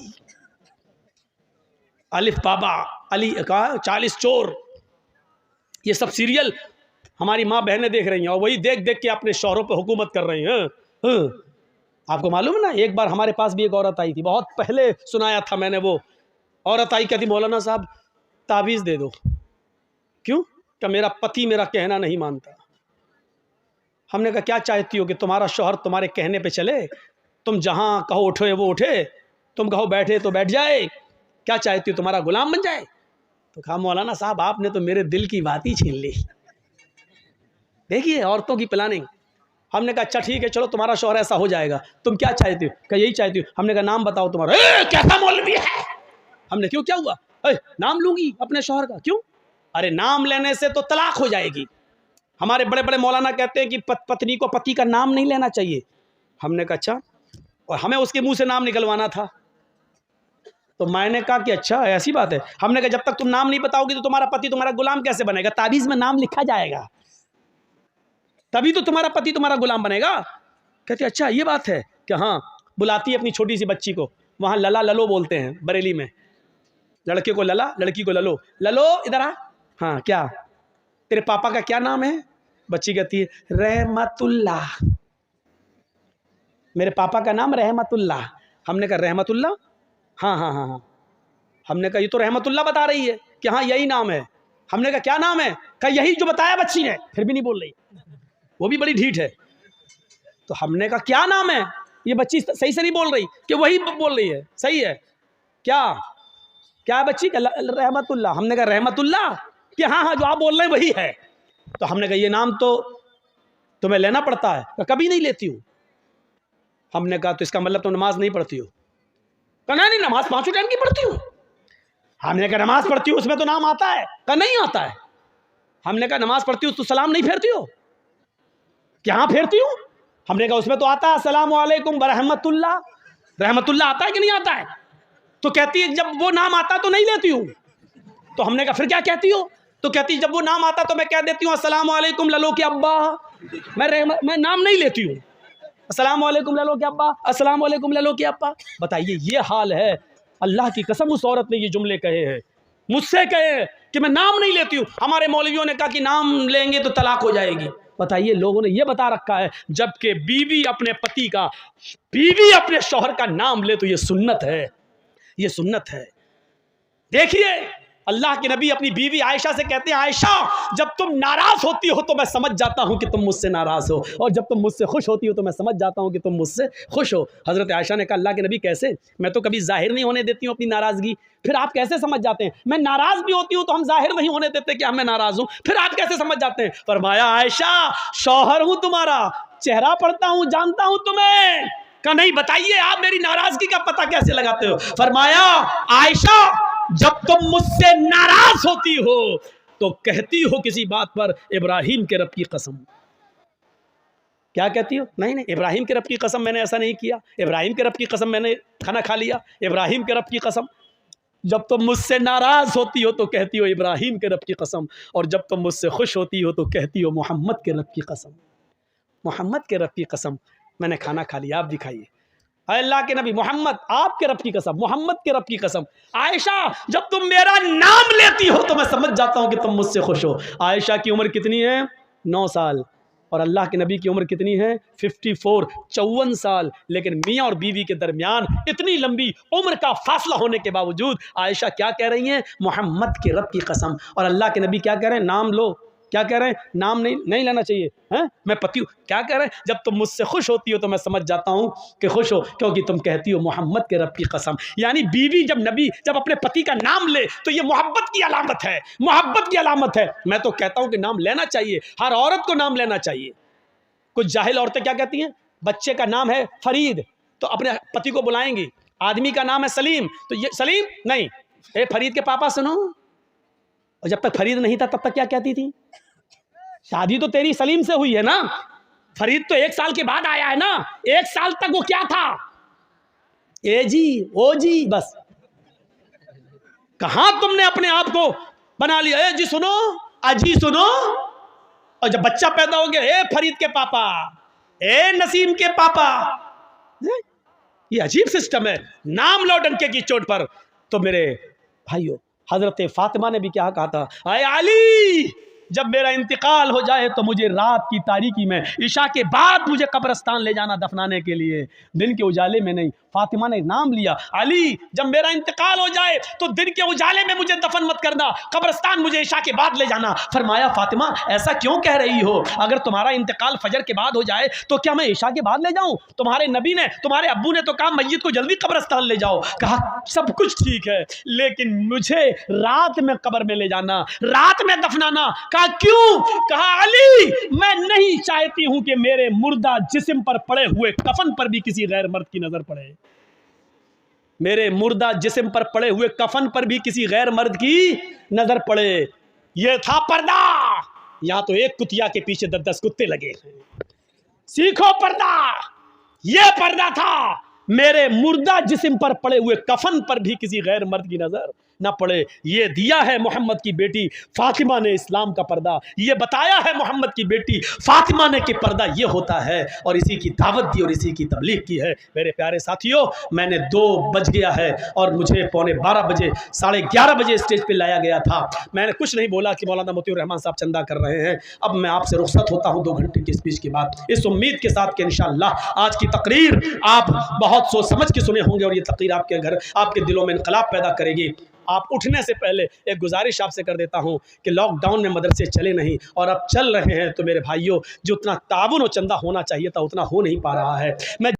अलिफ बाबा, अली का 40 चोर, ये सब सीरियल हमारी माँ बहनें देख रही हैं, और वही देख देख के अपने शौहरों पर हुकूमत कर रही हैं। आपको मालूम है ना, एक बार हमारे पास भी एक औरत आई थी, बहुत पहले सुनाया था मैंने। वो औरत आई, कहती मौलाना साहब ताबीज़ दे दो। क्यों? क्या मेरा पति मेरा कहना नहीं मानता। हमने कहा क्या चाहती हो कि तुम्हारा शौहर तुम्हारे कहने पे चले? तुम जहाँ कहो उठे वो उठे, तुम कहो बैठे तो बैठ जाए? क्या चाहती हो, तुम्हारा गुलाम बन जाए? तो कहा मौलाना साहब आपने तो मेरे दिल की बात ही छीन ली। देखिए औरतों की प्लानिंग। हमने कहा अच्छा ठीक है चलो तुम्हारा शौहर ऐसा हो जाएगा, तुम क्या चाहती हो? कहा यही चाहती हो। हमने कहा नाम बताओ तुम्हारा। कैसा मौलवी है? हमने क्यों क्या हुआ? नाम लूंगी अपने शौहर का। क्यों? अरे नाम लेने से तो तलाक हो जाएगी। हमारे बड़े बड़े मौलाना कहते हैं कि पत्नी को पति का नाम नहीं लेना चाहिए। हमने कहा अच्छा, और हमें उसके मुंह से नाम निकलवाना था। तो मैंने कहा कि अच्छा ऐसी बात है। हमने कहा जब तक तुम नाम नहीं बताओगी तो तुम्हारा पति तुम्हारा गुलाम कैसे बनेगा? ताबीज में नाम लिखा जाएगा तभी तो तुम्हारा पति तुम्हारा गुलाम बनेगा। कहते अच्छा ये बात है कि हाँ। बुलाती है अपनी छोटी सी बच्ची को, वहाँ लला ललो बोलते हैं बरेली में, लड़के को लला लड़की को ललो। ललो इधर आ। हाँ क्या तेरे पापा का क्या नाम है? बच्ची कहती है रहमतुल्लाह। मेरे पापा का नाम रहमतुल्लाह। हमने कहा रहमतुल्लाह? हाँ हाँ हाँ हाँ। हमने कहा ये तो रहमतुल्लाह बता रही है कि हाँ यही नाम है। हमने कहा क्या नाम है? कहा यही जो बताया बच्ची ने। फिर भी नहीं बोल रही, वो भी बड़ी ढीठ है। तो हमने कहा क्या नाम है? ये बच्ची सही से नहीं बोल रही कि वही बोल रही है। सही है क्या? क्या बच्ची का? रहमतुल्लाह। हमने कहा रहमतुल्लाह कि हाँ हाँ जो आप बोल रहे हैं वही है। तो हमने कहा ये नाम तो तुम्हें लेना पड़ता है। कभी नहीं लेती हूँ। हमने कहा तो इसका मतलब तुम नमाज नहीं पढ़ती हो? कहा नहीं नमाज 5 टाइम की पढ़ती हूँ। हमने कहा नमाज पढ़ती हूँ उसमें तो नाम आता है? कहा नहीं आता है। हमने कहा नमाज पढ़ती हूँ तो सलाम नहीं फेरती हो? क्या फेरती हूँ? हमने कहा उसमें तो आता है अस्सलामु अलैकुम व रहमतुल्लाह। रहमतुल्लाह आता है कि नहीं आता है? तो कहती है जब वो नाम आता तो नहीं लेती हूँ। तो हमने कहा फिर क्या कहती हो? तो कहती जब वो नाम आता तो मैं कह देती हूँ अस्सलामु अलैकुम ललो के अब्बा। मैं नाम नहीं लेती हूँ। अस्सलामु अलैकुम ललो के अब्बा, अस्सलामु अलैकुम ललो के अब्बा। बताइए ये हाल है। अल्लाह की कसम उस औरत ने ये जुमले कहे हैं, मुझसे कहे कि मैं नाम नहीं लेती हूँ। हमारे मौलवियों ने कहा कि नाम लेंगे तो तलाक हो जाएगी। बताइए लोगों ने ये बता रखा है, जबकि बीवी अपने शौहर का नाम ले तो ये सुन्नत है, ये सुन्नत है। देखिए अल्लाह के नबी अपनी बीवी आयशा से कहते हैं आयशा जब तुम नाराज होती हो तो मैं समझ जाता हूं कि तुम मुझसे नाराज हो, और जब तुम मुझसे खुश होती हो तो मैं समझ जाता हूं कि तुम मुझसे खुश हो। हजरत आयशा ने कहा अल्लाह के नबी कैसे? मैं तो कभी जाहिर नहीं होने देती हूँ अपनी नाराजगी, फिर आप कैसे समझ जाते हैं? मैं नाराज भी होती हूँ तो हम जाहिर नहीं होने देते कि मैं नाराज हूँ, फिर आप कैसे समझ जाते हैं? फरमाया आयशा शौहर हूं तुम्हारा, चेहरा पढ़ता हूं, जानता हूं तुम्हें। कहा नहीं बताइए आप मेरी नाराजगी का पता कैसे लगाते हो? फरमाया आयशा जब तुम मुझसे नाराज होती हो तो कहती हो किसी बात पर इब्राहिम के रब की कसम। क्या कहती हो? नहीं इब्राहिम के रब की कसम मैंने ऐसा नहीं किया, इब्राहिम के रब की कसम मैंने खाना खा लिया, इब्राहिम के रब की कसम। जब तुम मुझसे नाराज होती हो तो कहती हो इब्राहिम के रब की कसम, और जब तुम मुझसे खुश होती हो तो कहती हो मोहम्मद के रब की कसम। मोहम्मद के रब की कसम मैंने खाना खा लिया, आप दिखाइए। अल्लाह के नबी मोहम्मद आपके रब की कसम, मोहम्मद के रब की कसम। आयशा जब तुम मेरा नाम लेती हो तो मैं समझ जाता हूं कि तुम मुझसे खुश हो। आयशा की उम्र कितनी है? 9 साल। और अल्लाह के नबी की उम्र कितनी है? 54, 54 साल। लेकिन मियाँ और बीवी के दरमियान इतनी लंबी उम्र का फासला होने के बावजूद आयशा क्या कह रही हैं? मोहम्मद के रब की कसम। और अल्लाह के नबी क्या कह रहे हैं? नाम लो। क्या कह रहे हैं? नाम नहीं लेना चाहिए हैं? मैं पति हूँ। क्या कह रहे हैं? जब तुम मुझसे खुश होती हो तो मैं समझ जाता हूँ कि खुश हो, क्योंकि तुम कहती हो मोहम्मद के रब की कसम। यानी बीवी जब अपने पति का नाम ले तो ये मोहब्बत की अलामत है, मोहब्बत की अलामत है। मैं तो कहता हूँ कि नाम लेना चाहिए, हर औरत को नाम लेना चाहिए। कुछ जाहिल औरतें क्या कहती हैं? बच्चे का नाम है फरीद तो अपने पति को बुलाएंगी, आदमी का नाम है सलीम तो ये सलीम नहीं, ए फरीद के पापा सुनो। और जब तक फरीद नहीं था तब तक क्या कहती थी? शादी तो तेरी सलीम से हुई है ना, फरीद तो 1 साल के बाद आया है ना। 1 साल तक वो क्या था? ए जी ओ जी बस। कहां तुमने अपने आप को बना लिया? ए जी सुनो, अजी सुनो। और जब बच्चा पैदा हो गया, ए फरीद के पापा, ए नसीम के पापा। ये अजीब सिस्टम है। नाम लो डंके की चोट पर। तो मेरे भाइयों हजरत फातिमा ने भी क्या कहा था? आए अली जब मेरा इंतकाल हो जाए तो मुझे रात की तारीकी में इशा के बाद मुझे कब्रिस्तान ले जाना दफनाने के लिए, दिन के उजाले में नहीं। फातिमा ने नाम लिया अली जब मेरा इंतकाल हो जाए तो दिन के उजाले में मुझे दफन मत करना, कब्रिस्तान मुझे इशा के बाद ले जाना। फरमाया फातिमा ऐसा क्यों कह रही हो? अगर तुम्हारा इंतकाल फजर के बाद हो जाए तो क्या मैं इशा के बाद ले जाऊं? तुम्हारे नबी ने, तुम्हारे अब्बू ने तो कहा मय्यत को जल्दी कब्रिस्तान ले जाओ। कहा सब कुछ ठीक है लेकिन मुझे रात में कब्र में ले जाना, रात में दफनाना। कहा क्यों? कहा अली मैं नहीं चाहती हूं कि मेरे मुर्दा जिस्म पर पड़े हुए कफन पर भी किसी गैर मर्द की नजर पड़े। मेरे मुर्दा जिस्म पर पड़े हुए कफन पर भी किसी गैर मर्द की नजर पड़े। ये था पर्दा। यहां तो एक कुतिया के पीछे 10-10 कुत्ते लगे हैं। सीखो पर्दा। ये पर्दा था। मेरे मुर्दा जिस्म पर पड़े हुए कफन पर भी किसी गैर मर्द की नजर ना पड़े। ये दिया है मोहम्मद की बेटी फातिमा ने इस्लाम का पर्दा। ये बताया है मोहम्मद की बेटी फातिमा ने कि पर्दा ये होता है, और इसी की दावत दी और इसी की तबलीग की है। मेरे प्यारे साथियों, मैंने 2 बज गया है और मुझे 11:15 बजे 11:30 बजे स्टेज पे लाया गया था। मैंने कुछ नहीं बोला कि मौलाना मोतीउर रहमान साहब चंदा कर रहे हैं। अब मैं आपसे रुखसत होता हूँ 2 घंटे की स्पीच के बाद, इस उम्मीद के साथ कि इंशाअल्लाह आज की तकरीर आप बहुत सोच समझ के सुने होंगे और ये तकरीर आपके घर आपके दिलों में इनकलाब पैदा करेगी। आप उठने से पहले एक गुजारिश आपसे कर देता हूं कि लॉकडाउन में मदरसे चले नहीं और अब चल रहे हैं, तो मेरे भाइयों जो उतना ताउन और चंदा होना चाहिए था उतना हो नहीं पा रहा है। मैं